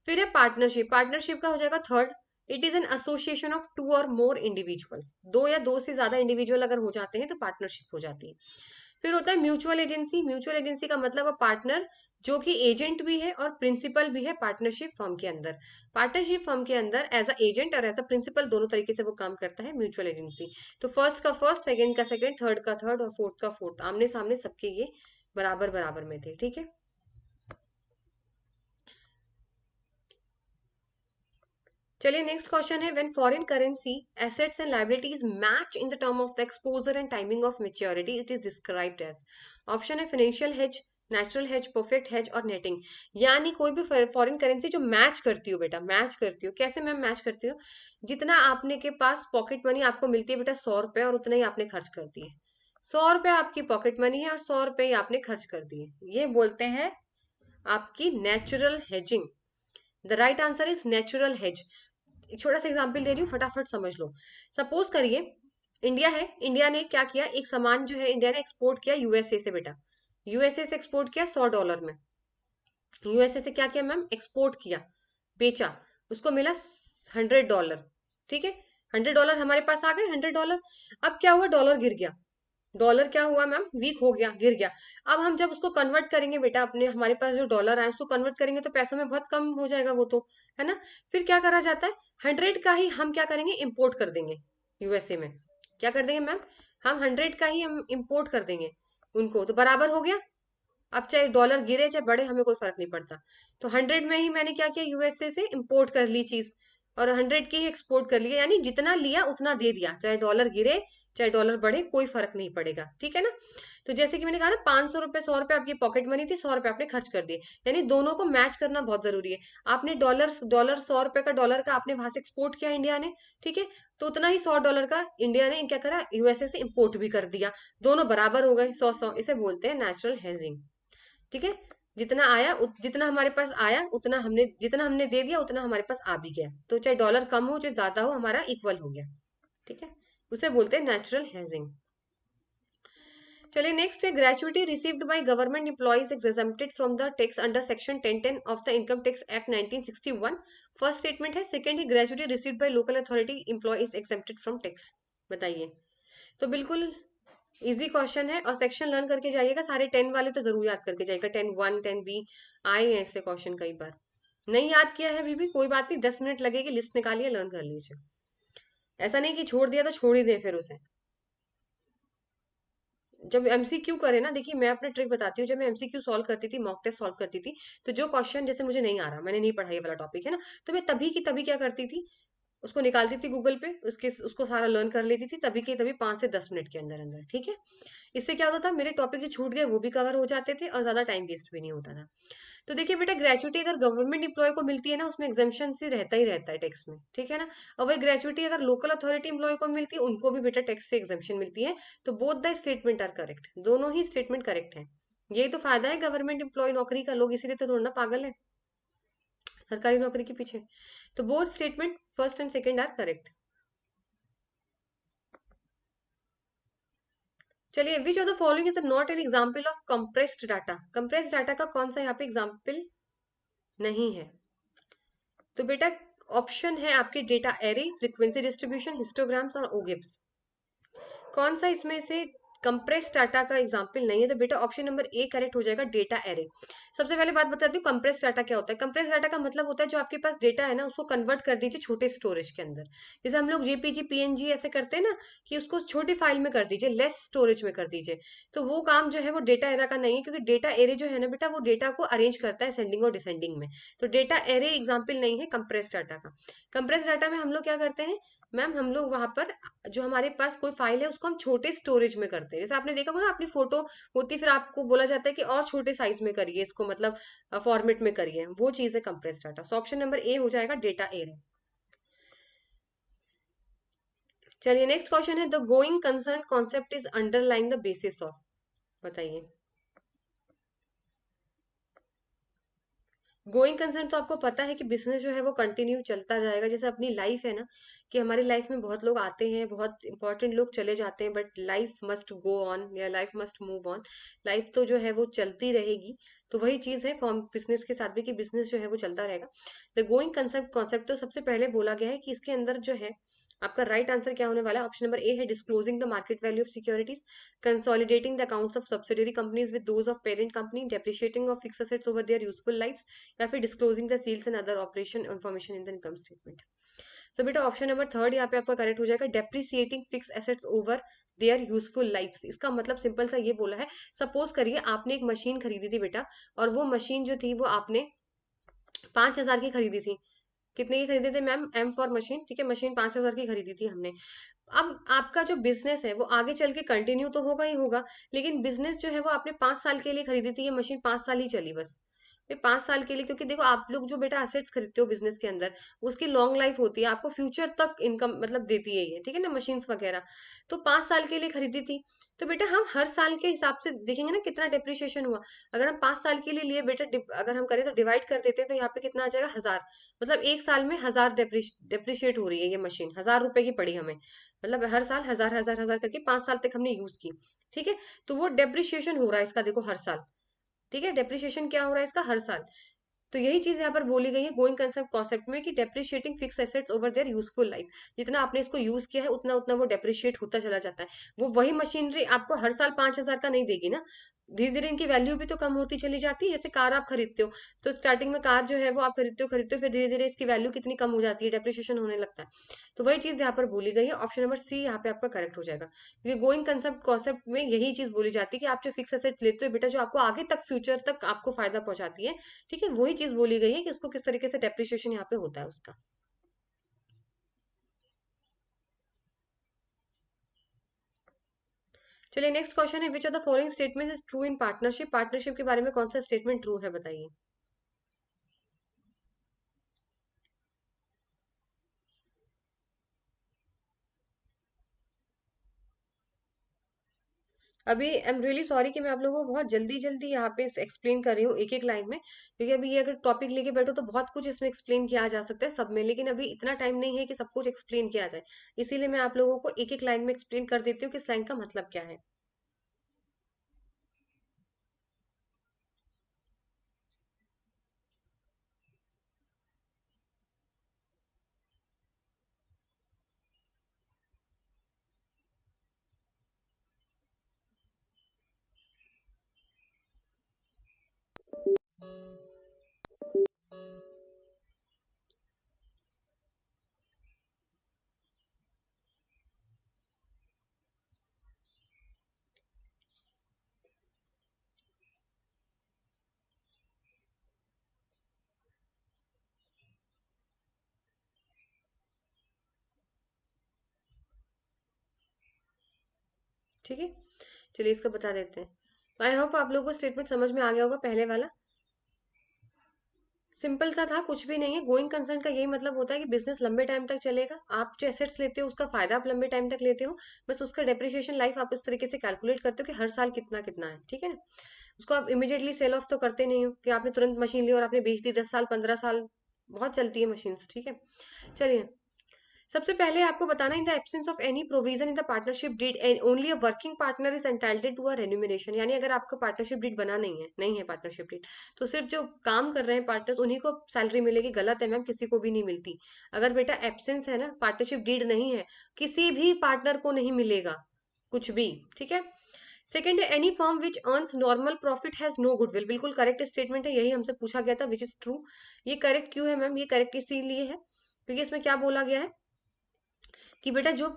फिर है पार्टनरशिप। पार्टनरशिप का हो जाएगा third, it is an association of two or more individuals. दो या दो से ज्यादा इंडिविजुअल अगर हो जाते हैं तो पार्टनरशिप हो जाती है। फिर होता है म्यूचुअल एजेंसी। म्यूचुअल एजेंसी का मतलब है पार्टनर जो कि एजेंट भी है और प्रिंसिपल भी है पार्टनरशिप फर्म के अंदर। पार्टनरशिप फर्म के अंदर एज अ एजेंट और एज अ प्रिंसिपल दोनों तरीके से वो काम करता है म्यूचुअल एजेंसी। तो फर्स्ट का फर्स्ट, सेकंड का सेकंड, थर्ड का थर्ड और फोर्थ का फोर्थ, आमने सामने सबके ये बराबर बराबर में थे। ठीक है, चलिए नेक्स्ट क्वेश्चन है, when foreign currency assets and liabilities match in the term of the exposure and timing of maturity it is described as. Option है financial hedge, natural hedge, perfect hedge और नेटिंग। यानी कोई भी foreign currency जो match करती हो बेटा, match करती हो कैसे मैम मैच करती हो, जितना आपने के पास पॉकेट मनी आपको मिलती है बेटा 100 रुपए और उतना ही आपने खर्च कर दिए। 100 रुपए आपकी पॉकेट मनी है और 100 रुपए ही आपने खर्च कर दिए, ये बोलते हैं आपकी natural hedging. The right answer is natural hedge. एक छोटा सा एग्जाम्पल दे रही हूँ, फटाफट समझ लो। सपोज करिए इंडिया है, इंडिया ने क्या किया, एक सामान जो है इंडिया ने एक्सपोर्ट किया यूएसए से बेटा। यूएसए से एक्सपोर्ट किया $100 में। यूएसए से क्या किया मैम, एक्सपोर्ट किया, बेचा, उसको मिला $100। ठीक है, $100 हमारे पास आ गए, $100। अब क्या हुआ, डॉलर गिर गया। डॉलर क्या हुआ मैम, वीक हो गया, गिर गया। अब हम जब उसको कन्वर्ट करेंगे बेटा, अपने हमारे पास जो डॉलर आए उसको कन्वर्ट करेंगे तो पैसों में बहुत कम हो जाएगा वो तो, है ना। फिर क्या करा जाता है, 100 का ही हम क्या करेंगे, इम्पोर्ट कर देंगे यूएसए में। क्या कर देंगे मैम, हम 100 का ही हम इम्पोर्ट कर देंगे उनको, तो बराबर हो गया। अब चाहे डॉलर गिरे चाहे बढ़े हमें कोई फर्क नहीं पड़ता। तो 100 में ही मैंने क्या किया, यूएसए से इम्पोर्ट कर ली चीज और 100 की ही एक्सपोर्ट कर लिया, यानी जितना लिया उतना दे दिया, चाहे डॉलर गिरे चाहे डॉलर बढ़े कोई फर्क नहीं पड़ेगा। ठीक है ना। तो जैसे कि मैंने कहा ना, 500 रुपए 100 रुपए आपकी पॉकेट मनी थी, 100 रुपए आपने खर्च कर दिए, यानी दोनों को मैच करना बहुत जरूरी है। आपने डॉलर डॉलर 100 रुपए का डॉलर का आपने वहां से एक्सपोर्ट किया इंडिया ने, ठीक है, तो उतना ही $100 का इंडिया ने क्या करा, यूएसए से इम्पोर्ट भी कर दिया, दोनों बराबर हो गए 100-100। इसे बोलते हैं नेचुरल हेजिंग। ठीक है, जितना आया जितना हमारे पास आया उतना हमने, जितना हमने दे दिया उतना हमारे पास आ भी गया, तो चाहे डॉलर कम हो चाहे ज्यादा हो हमारा इक्वल हो गया। ठीक है, उसे बोलते हैं नेचुरल हेजिंग। चलिए नेक्स्ट है, gratuity received by government employees is exempted from the tax under section 1010 of the income tax act 1961। First statement है। सेकंड है, gratuity received by local authority employee is exempted from tax. बताइए। तो बिल्कुल easy question है और section learn करके जाइएगा, सारे 10 वाले तो जरूर याद करके जाइएगा, 10(1), 10(b) आए हैं ऐसे क्वेश्चन कई बार। नहीं याद किया है अभी भी कोई बात नहीं, 10 मिनट लगेगी, लिस्ट निकालिए, लर्न कर लीजिए। ऐसा नहीं कि छोड़ दिया तो छोड़ ही दे फिर उसे। जब एमसीक्यू करे ना, देखिए मैं अपना ट्रिक बताती हूँ, जब मैं एमसीक्यू सॉल्व करती थी, मॉक टेस्ट सॉल्व करती थी, तो जो क्वेश्चन जैसे मुझे नहीं आ रहा, मैंने नहीं पढ़ा ये वाला टॉपिक है ना, तो मैं तभी की तभी क्या करती थी, उसको निकालती थी गूगल पे, उसको सारा लर्न कर लेती थी तभी के तभी 5 से 10 मिनट के अंदर अंदर। ठीक है, इससे क्या होता था, मेरे टॉपिक जो छूट गए वो भी कवर हो जाते थे और ज्यादा टाइम वेस्ट भी नहीं होता था। तो देखिए बेटा, ग्रेचुइटी अगर गवर्नमेंट एम्प्लॉय को मिलती है ना, उसमें एग्जामेशन से रहता ही रहता है टैक्स में। ठीक है ना। और वही ग्रेचुइटी अगर लोकल अथॉरिटी एम्प्लॉय को मिलती है, उनको भी बेटा टैक्स से एग्जामेशन मिलती है। तो both the statement are correct, दोनों ही स्टेटमेंट करेक्ट है। यही तो फायदा है गवर्नमेंट एम्प्लॉय नौकरी का, लोग इसीलिए तो थोड़ा ना पागल है सरकारी नौकरी के पीछे। तो both statement first and second are correct. चलिए, which of the following is not an example of compressed data. Compressed data का कौन सा यहाँ पे एग्जाम्पल नहीं है। तो बेटा ऑप्शन है आपके data array, frequency distribution, histograms और ओगिब्स। कौन सा इसमें से कंप्रेस डाटा का एग्जाम्पल नहीं है, तो बेटा ऑप्शन नंबर ए करेक्ट हो जाएगा, डेटा एरे। सबसे पहले बात बताती हूँ कंप्रेस डाटा क्या होता है। कंप्रेस डाटा का मतलब होता है जो आपके पास डेटा है ना, उसको कन्वर्ट कर दीजिए छोटे स्टोरेज के अंदर। जैसे हम लोग जेपीजी पीएनजी ऐसे करते हैं ना, कि उसको छोटी फाइल में कर दीजिए, लेस स्टोरेज में कर दीजिए। तो वो काम जो है वो डेटा एरा का नहीं है, क्योंकि डेटा एरे जो है ना बेटा, वो डेटा को अरेंज करता है सेंडिंग और डिसेंडिंग में। तो डेटा एरे एग्जाम्पल नहीं है कंप्रेस डाटा का। कंप्रेस डाटा में हम लोग क्या करते हैं मैम, हम लोग वहां पर जो हमारे पास कोई फाइल है उसको हम छोटे स्टोरेज में करते हैं। जैसे आपने देखा होगा ना, अपनी फोटो होती फिर आपको बोला जाता है कि और छोटे साइज में करिए इसको, मतलब फॉर्मेट में करिए, वो चीज है compress data. So option number A हो जाएगा, डेटा एरे। चलिए नेक्स्ट क्वेश्चन है, the going concern concept is underline the basis of. बताइए। गोइंग कंसर्न तो आपको पता है कि बिजनेस जो है वो कंटिन्यू चलता जाएगा, जैसे अपनी लाइफ है ना, कि हमारी लाइफ में बहुत लोग आते हैं, बहुत इंपॉर्टेंट लोग चले जाते हैं, but life must go on या life must move on. Life तो जो है वो चलती रहेगी। तो वही चीज है फॉर्म बिजनेस के साथ भी, कि बिजनेस जो है वो चलता रहेगा। द गोइंग कंसेप्ट कॉन्सेप्ट तो सबसे पहले बोला गया है कि इसके अंदर जो है आपका राइट आंसर क्या होने वाला है। ऑप्शन नंबर ए है disclosing the market value of securities, consolidating the accounts of subsidiary companies with those of parent company, depreciating of fixed assets over their useful lives, या फिर disclosing the sales and other operation information in the income statement. So बेटा option number third यहाँ पे आपका correct हो जाएगा, depreciating fix assets over their useful lives. इसका मतलब सिंपल सा ये बोला है, सपोज करिए आपने एक मशीन खरीदी थी बेटा, और वो मशीन जो थी वो आपने 5,000 की खरीदी थी। कितने की खरीदी थी मैम? एम फॉर मशीन, ठीक है, मशीन 5,000 की खरीदी थी हमने। अब आपका जो बिजनेस है वो आगे चल के कंटिन्यू तो होगा ही होगा, लेकिन बिजनेस जो है वो आपने 5 साल के लिए खरीदी थी, ये मशीन 5 साल ही चली बस। ये 5 साल के लिए, क्योंकि देखो आप लोग जो बेटा असेट्स खरीदते हो बिजनेस के अंदर, उसकी लॉन्ग लाइफ होती है, आपको फ्यूचर तक इनकम मतलब देती है ये, ठीक है ना, मशीन्स वगैरह। तो 5 साल के लिए खरीदी थी, तो बेटा हम हर साल के हिसाब से देखेंगे ना कितना डिप्रिशिएशन हुआ। अगर हम 5 साल के लिए लिए बेटा, अगर हम करें तो डिवाइड कर देते हैं, तो यहाँ पे कितना आ जाएगा? 1,000। मतलब एक साल में 1,000 डिप्रिशिएट हो रही है ये मशीन, 1,000 रुपए की पड़ी हमें। मतलब हर साल 1,000 1,000 1,000 करके 5 साल तक हमने यूज की, ठीक है। तो वो डेप्रिशिएशन हो रहा है इसका, देखो हर साल, ठीक है, डेप्रिशिएशन क्या हो रहा है इसका? हर साल। तो यही चीज यहाँ पर बोली गई है गोइंग कंसेप्ट कॉन्सेप्ट में, कि depreciating fix assets over their useful life. जितना आपने इसको यूज किया है उतना उतना वो डेप्रिशिएट होता चला जाता है। वो वही मशीनरी आपको हर साल 5,000 का नहीं देगी ना, धीरे धीरे इनकी वैल्यू भी तो कम होती चली जाती है। जैसे कार आप खरीदते हो, तो स्टार्टिंग में कार जो है वो आप खरीदते हो, फिर धीरे धीरे इसकी वैल्यू कितनी कम हो जाती है, डेप्रिशिएशन होने लगता है। तो वही चीज यहाँ पर बोली गई है, ऑप्शन नंबर सी यहाँ पे आपका करेक्ट हो जाएगा। क्योंकि गोइंग कंसेप्ट कॉन्सेप्ट में यही चीज बोली जाती है कि आप जो फिक्स एसेट्स लेते हो बेटा, जो आपको आगे तक फ्यूचर तक आपको फायदा पहुंचाती है, ठीक है, वही चीज बोली गई है कि उसको किस तरीके से डेप्रिशिएशन यहाँ पे होता है उसका। चलिए नेक्स्ट क्वेश्चन है, which of the following statement is true in partnership. Partnership के बारे में कौन सा स्टेटमेंट ट्रू है, बताइए। अभी आई एम रियली सॉरी कि मैं आप लोगों को बहुत जल्दी जल्दी यहाँ पे एक्सप्लेन कर रही हूँ एक एक लाइन में, क्योंकि अभी ये अगर टॉपिक लेके बैठो तो बहुत कुछ इसमें एक्सप्लेन किया जा सकता है सब में, लेकिन अभी इतना टाइम नहीं है कि सब कुछ एक्सप्लेन किया जाए। इसीलिए मैं आप लोगों को एक एक लाइन में एक्सप्लेन कर देती हूँ कि इस लाइन का मतलब क्या है। ठीक है, चलिए इसको बता देते हैं। तो आई होप आप लोगों को स्टेटमेंट समझ में आ गया होगा पहले वाला। सिंपल सा था, कुछ भी नहीं है। गोइंग कंसर्न का यही मतलब होता है कि बिजनेस लंबे टाइम तक चलेगा, आप जो एसेट्स लेते हो उसका फायदा आप लंबे टाइम तक लेते हो, बस उसका डेप्रिसिएशन लाइफ आप इस तरीके से कैलकुलेट करते हो कि हर साल कितना कितना है, ठीक है ना। उसको आप इमीडिएटली सेल ऑफ तो करते नहीं हो कि आपने तुरंत मशीन ली और आपने बेच दी, 10 साल 15 साल बहुत चलती है मशीन्स, ठीक है। चलिए, सबसे पहले आपको बताना, in the absence of any provision in the partnership deed and only a working partner is entitled to a remuneration. यानी अगर आपका पार्टनरशिप डीड बना नहीं है पार्टनरशिप डीड, तो सिर्फ जो काम कर रहे हैं पार्टनर्स उन्हीं को सैलरी मिलेगी। गलत है मैम, किसी को भी नहीं मिलती। अगर बेटा एब्सेंस है ना, पार्टनरशिप डीड नहीं है, किसी भी पार्टनर को नहीं मिलेगा कुछ भी, ठीक है। सेकंड है, any firm which earns normal profit has no goodwill. बिल्कुल करेक्ट स्टेटमेंट है, यही हमसे पूछा गया था, विच इज ट्रू। ये करेक्ट क्यों है मैम? ये करेक्ट इसीलिए है क्योंकि इसमें क्या बोला गया है कि बेटा जो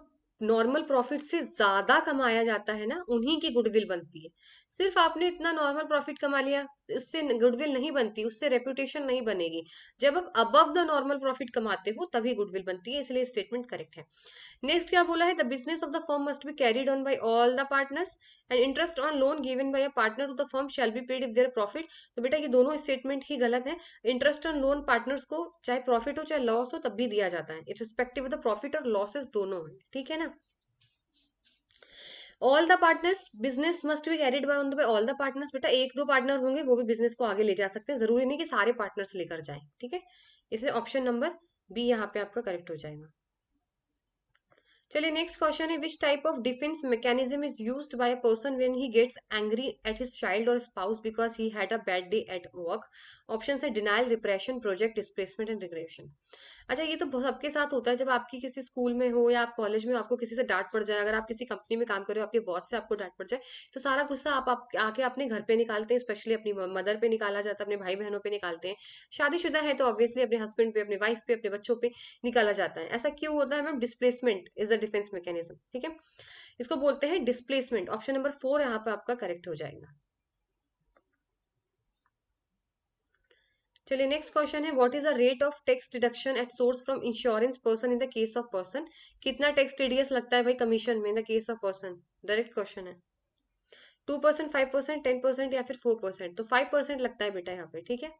नॉर्मल प्रॉफिट से ज्यादा कमाया जाता है ना, उन्हीं की गुडविल बनती है। सिर्फ आपने इतना नॉर्मल प्रॉफिट कमा लिया, उससे गुडविल नहीं बनती, उससे रेपुटेशन नहीं बनेगी। जब आप अबव द नॉर्मल प्रॉफिट कमाते हो तभी गुडविल बनती है, इसलिए स्टेटमेंट करेक्ट है। नेक्स्ट क्या बोला है, the business of the firm must be carried on by all the partners and interest on loan given by a partner to the firm shall be paid if there profit. तो बेटा ये दोनों statement ही गलत है। Interest on loan partners को चाहे profit हो चाहे लॉस हो तब भी दिया जाता है, it respective of the profit और लॉसेस दोनों है, ठीक है ना। All the partners business must be carried by on the all the partners, बेटा एक दो पार्टनर होंगे वो भी बिजनेस को आगे ले जा सकते हैं, जरूरी नहीं कि सारे पार्टनर्स लेकर जाएं, ठीक है। इसलिए ऑप्शन नंबर बी यहाँ पे आपका करेक्ट हो जाएगा। चलिए नेक्स्ट क्वेश्चन है, which type of defence mechanism is used by a person when he gets angry at his child और spouse because he had a bad day at work. Option है denial, repression, project, displacement and regression. अच्छा, ये तो बहुत सबके साथ होता है, जब आपकी किसी स्कूल में हो या आप कॉलेज में हो, आपको किसी से डांट पड़ जाए, अगर आप किसी कंपनी में काम कर रहे हो, आपके बॉस से आपको डांट पड़ जाए, तो सारा गुस्सा आप आके अपने घर पे निकालते हैं, स्पेशली अपनी मदर पे निकाला जाता है, अपने भाई बहनों पे निकालते हैं। शादीशुदा है तो ऑब्वियसली अपने हस्बैंड पे, अपने वाइफ पे, अपने बच्चों पे निकाला जाता है। ऐसा क्यों होता है ma'am? Displacement is a defence mechanism, ठीक है। इसको बोलते हैं डिस्प्लेसमेंट। ऑप्शन नंबर 4 यहाँ पे आपका करेक्ट हो जाएगा। चलिए नेक्स्ट क्वेश्चन है, what is the rate of tax deduction at source from insurance person in the case of person. कितना टैक्स टीडीएस लगता है भाई कमीशन में in the case of person? Direct question है। 2%, 5%, 10% या फिर 4%? तो 5% लगता है बेटा यहाँ पे, ठीक है।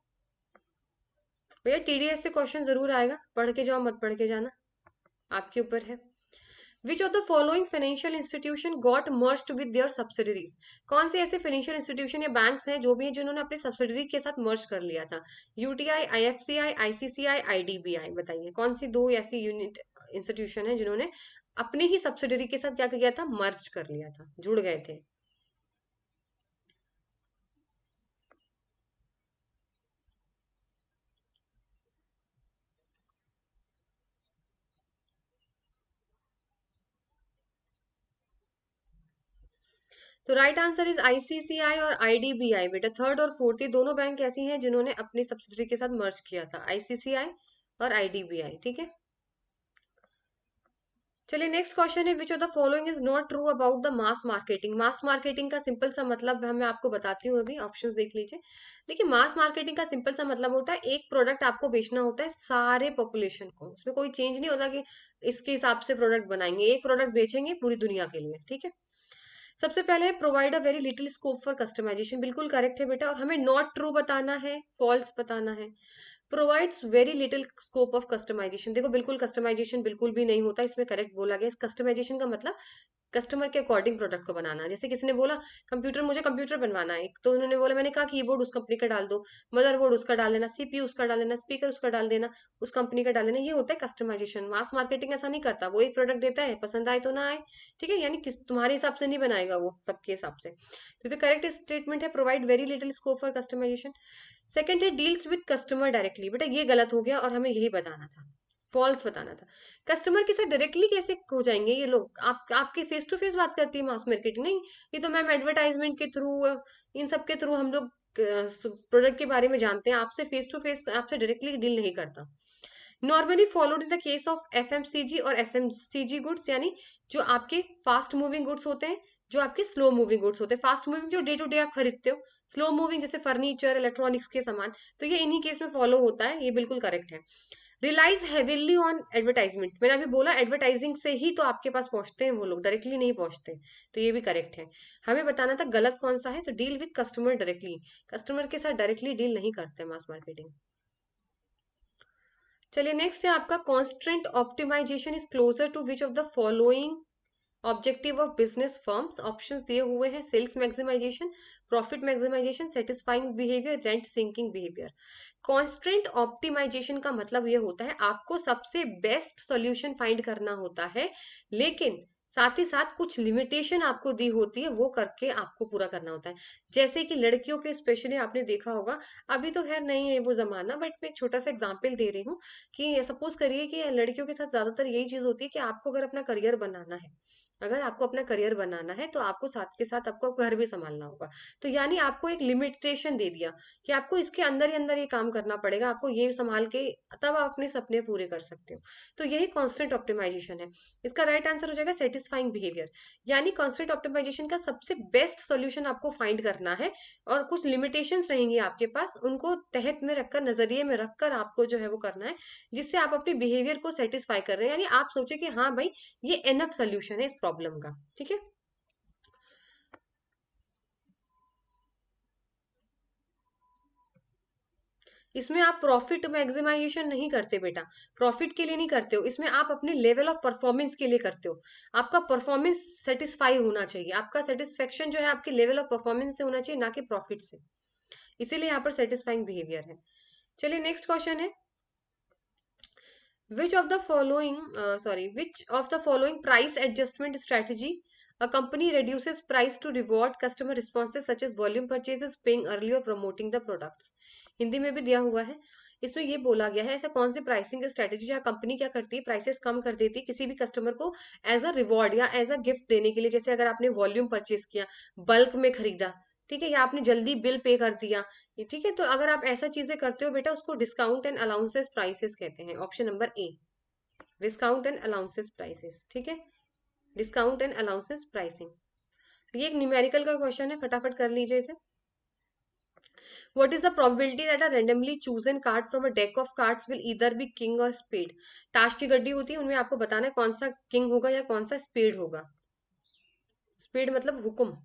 भैया टीडीएस से क्वेश्चन जरूर आएगा, पढ़ के जाओ मत पढ़ के जाना, आपके ऊपर है। Which of the following financial institution got merged with their subsidiaries. कौन से ऐसे फाइनेंशियल इंस्टीट्यूशन या बैंक्स हैं जो भी हैं जिन्होंने अपनी सब्सिडरी के साथ मर्ज कर लिया था? UTI, IFCI, ICCI, IDBI. बताइए कौन सी दो ऐसी यूनिट इंस्टीट्यूशन है जिन्होंने अपनी ही सब्सिडरी के साथ क्या किया था? मर्ज कर लिया था, जुड़ गए थे। तो राइट आंसर इज आईसीसीआई और आईडीबीआई। बेटा थर्ड और फोर्थ ये दोनों बैंक ऐसी हैं जिन्होंने अपनी सब्सिडरी के साथ मर्ज किया था, आईसीसीआई और आईडीबीआई, ठीक है। चलिए नेक्स्ट क्वेश्चन है, which of the following is not true about the mass marketing. Mass marketing का सिंपल सा मतलब मैं आपको बताती हूँ, अभी ऑप्शंस देख लीजिए। देखिए मास मार्केटिंग का सिंपल सा मतलब होता है एक प्रोडक्ट आपको बेचना होता है सारे पॉपुलेशन को, उसमें कोई चेंज नहीं होता कि इसके हिसाब से प्रोडक्ट बनाएंगे, एक प्रोडक्ट बेचेंगे पूरी दुनिया के लिए, ठीक है। सबसे पहले है provide a very little scope for customisation, बिल्कुल करेक्ट है बेटा, और हमें नॉट ट्रू बताना है, फॉल्स बताना है। Provides very little scope of customisation, देखो बिल्कुल कस्टमाइजेशन बिल्कुल भी नहीं होता, इसमें करेक्ट बोला गया। इस कस्टमाइजेशन का मतलब कस्टमर के अकॉर्डिंग प्रोडक्ट को बनाना। जैसे किसी ने बोला कंप्यूटर, मुझे कंप्यूटर बनवाना है, तो उन्होंने बोला, मैंने कहा कीबोर्ड उस कंपनी का डाल दो, मदरबोर्ड उसका डाल देना, सीपीयू उसका डाल देना, स्पीकर उसका डाल देना, उस कंपनी का डाल देना, ये होता है कस्टमाइजेशन। मास मार्केटिंग ऐसा नहीं करता, वो एक प्रोडक्ट देता है, पसंद आए तो ना आए, ठीक है, यानी किस तुम्हारे हिसाब से नहीं बनाएगा वो, सबके हिसाब से। तो करेक्ट स्टेटमेंट है provide very little scope for customisation. Second है डील्स विद कस्टमर डायरेक्टली, बेटा ये गलत हो गया और हमें यही बताना था, फॉल्स बताना था। कस्टमर के साथ डायरेक्टली कैसे हो जाएंगे ये लोग? आपके फेस टू फेस बात करती है मास मार्केटिंग नहीं, ये तो मैम एडवर्टाइजमेंट के थ्रू, इन सब के थ्रू हम लोग प्रोडक्ट के बारे में जानते हैं, आपसे फेस टू फेस, आपसे डायरेक्टली डील नहीं करता। Normally followed in the case of FMCG और एसएमसीजी गुड्स, यानी जो आपके फास्ट मूविंग गुड्स होते हैं, जो आपके स्लो मूविंग गुड्स होते हैं। फास्ट मूविंग जो डे टू डे आप खरीदते हो, स्लो मूविंग जैसे फर्नीचर, इलेक्ट्रॉनिक्स के सामान, तो ये इन्हीं केस में फॉलो होता है, ये बिल्कुल करेक्ट है। रिलाइज हेविली ऑन एडवर्टाइजमेंट, मैंने अभी बोला एडवर्टाइजिंग से ही तो आपके पास पहुंचते हैं वो लोग, डायरेक्टली नहीं पहुंचते, तो ये भी करेक्ट है। हमें बताना था गलत कौन सा है, तो deal with customer directly, customer के साथ डायरेक्टली डील नहीं करते मास मार्केटिंग। चलिए नेक्स्ट है आपका, constant optimisation is closer to which of the following objective of business firms. Options दिए हुए हैं, sales maximisation, profit maximisation, satisfying behaviour, rent seeking behaviour. Constant optimisation का मतलब ये होता है आपको सबसे बेस्ट सॉल्यूशन फाइंड करना होता है, लेकिन साथ ही साथ कुछ लिमिटेशन आपको दी होती है, वो करके आपको पूरा करना होता है। जैसे कि लड़कियों के स्पेशली आपने देखा होगा, अभी तो खैर नहीं है वो जमाना, बट मैं एक छोटा सा एग्जांपल दे रही हूँ कि सपोज करिए कि लड़कियों के साथ ज्यादातर यही चीज होती है कि आपको अगर अपना करियर बनाना है, अगर आपको अपना करियर बनाना है तो आपको साथ के साथ आपको घर भी संभालना होगा। तो यानी आपको एक लिमिटेशन दे दिया कि आपको इसके अंदर ही अंदर ये काम करना पड़ेगा, आपको ये संभाल के तब आप अपने सपने पूरे कर सकते हो। तो यही कांस्टेंट ऑप्टिमाइजेशन है। इसका राइट आंसर हो जाएगा सेटिस्फाइंग बिहेवियर। यानी कांस्टेंट ऑप्टिमाइजेशन का सबसे बेस्ट सॉल्यूशन आपको फाइंड करना है, और कुछ लिमिटेशंस रहेंगी आपके पास, उनको तहत में रखकर, नजरिए में रखकर आपको जो है वो करना है, जिससे आप अपने बिहेवियर को सेटिस्फाई कर रहे हैं, यानी आप सोचे कि हाँ भाई ये एनफ सोल्यूशन है इस प्रॉब्लम का, ठीक है। इसमें आप प्रॉफिट मैक्सिमाइजेशन नहीं करते बेटा, प्रॉफिट के लिए नहीं करते हो, इसमें आप अपने लेवल ऑफ परफॉर्मेंस के लिए करते हो। आपका परफॉर्मेंस सेटिस्फाई होना चाहिए, आपका सेटिस्फेक्शन जो है आपके लेवल ऑफ परफॉर्मेंस से होना चाहिए, ना कि प्रॉफिट से। इसीलिए यहाँ पर सेटिस्फाइंग बिहेवियर है। चलिए नेक्स्ट क्वेश्चन है, which of the following which of the following price adjustment strategy a company reduces price to reward customer responses such as volume purchases, paying early or promoting the products। Hindi में भी दिया हुआ है, इसमें ये बोला गया है ऐसा कौन सी प्राइसिंग स्ट्रेटेजी जहाँ कंपनी क्या करती है, प्राइसेस कम कर देती है किसी भी कस्टमर को एज अ रिवॉर्ड या एज अ गिफ्ट देने के लिए। जैसे अगर आपने वॉल्यूम परचेज किया, बल्क में खरीदा, ठीक है, या आपने जल्दी बिल पे कर दिया, ठीक है, तो अगर आप ऐसा चीजें करते हो बेटा, उसको डिस्काउंट एंड अलाउंसेस प्राइसेस कहते हैं। Option number A, discount and allowances prices, ठीक है, डिस्काउंट एंड अलाउंसेस प्राइसिंग। ये एक न्यूमेरिकल का क्वेश्चन है, फटाफट कर लीजिए इसे। What is the probability that a randomly chosen card from a deck of cards will either be king or spade? ताश की गड्डी होती है, उनमें आपको बताना है कौन सा किंग होगा या कौन सा स्पेड होगा। स्पेड मतलब हुक्म।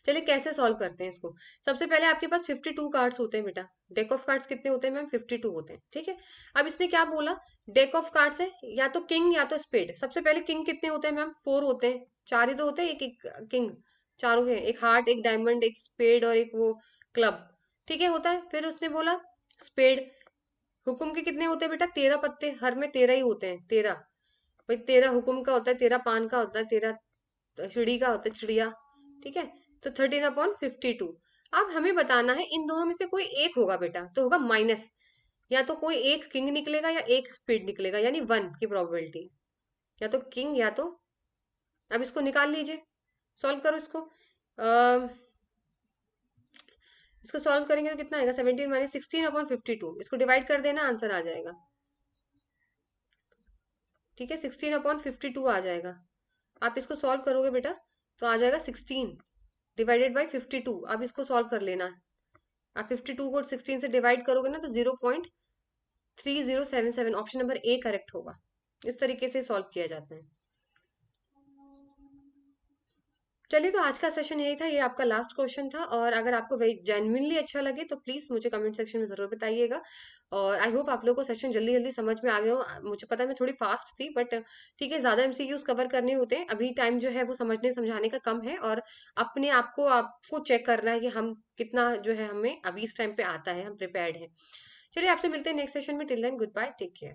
चलिए कैसे सॉल्व करते हैं इसको। सबसे पहले आपके पास 52 कार्ड्स होते हैं बेटा, डेक ऑफ कार्ड्स कितने होते हैं मैम, 52 होते हैं, ठीक है। अब इसने क्या बोला, डेक ऑफ कार्ड्स है या तो किंग या तो स्पेड। सबसे पहले किंग कितने होते हैं मैम, 4 होते हैं, 4 ही तो होते हैं, एक एक किंग, चारों है, एक हार्ट, एक डायमंड, एक स्पेड और एक वो क्लब, ठीक है, होता है। फिर उसने बोला स्पेड, हुक्म के कितने होते हैं बेटा, 13 पत्ते, हर में 13 ही होते हैं, 13। भाई 13 हुक्म का होता है, 13 पान का होता है, 13 चिड़ी का होता है, चिड़िया, ठीक है। तो 13/52। अब हमें बताना है इन दोनों में से कोई एक होगा बेटा, तो होगा माइनस, या तो कोई एक किंग निकलेगा या एक स्पीड निकलेगा, यानी 1 की प्रोबेबिलिटी, या तो किंग या तो। अब इसको निकाल लीजिए, सॉल्व करो इसको। इसको सॉल्व करेंगे तो कितना आएगा, 17 - 16/52, इसको डिवाइड कर देना, आंसर आ जाएगा, ठीक है, 16/52 आ जाएगा। आप इसको सॉल्व करोगे बेटा तो आ जाएगा 16 / 52। अब इसको सॉल्व कर लेना, आप 52 को 16 से डिवाइड करोगे ना तो 0.3077, ऑप्शन नंबर ए करेक्ट होगा। इस तरीके से सॉल्व किया जाता है। चलिए, तो आज का सेशन यही था, ये आपका लास्ट क्वेश्चन था, और अगर आपको वेरी जेन्युइनली अच्छा लगे तो प्लीज मुझे कमेंट सेक्शन में जरूर बताइएगा। और आई होप आप लोगों को सेशन जल्दी जल्दी समझ में आ गया हो। मुझे पता है मैं थोड़ी फास्ट थी, बट ठीक है, ज्यादा एमसीक्यूज कवर करने होते हैं, अभी टाइम जो है वो समझने समझाने का कम है, और अपने आप को आपको चेक करना है कि हम कितना जो है हमें अभी इस टाइम पे आता है, हम प्रिपेयर्ड हैं। चलिए आपसे मिलते हैं नेक्स्ट सेशन में, till then goodbye, take care.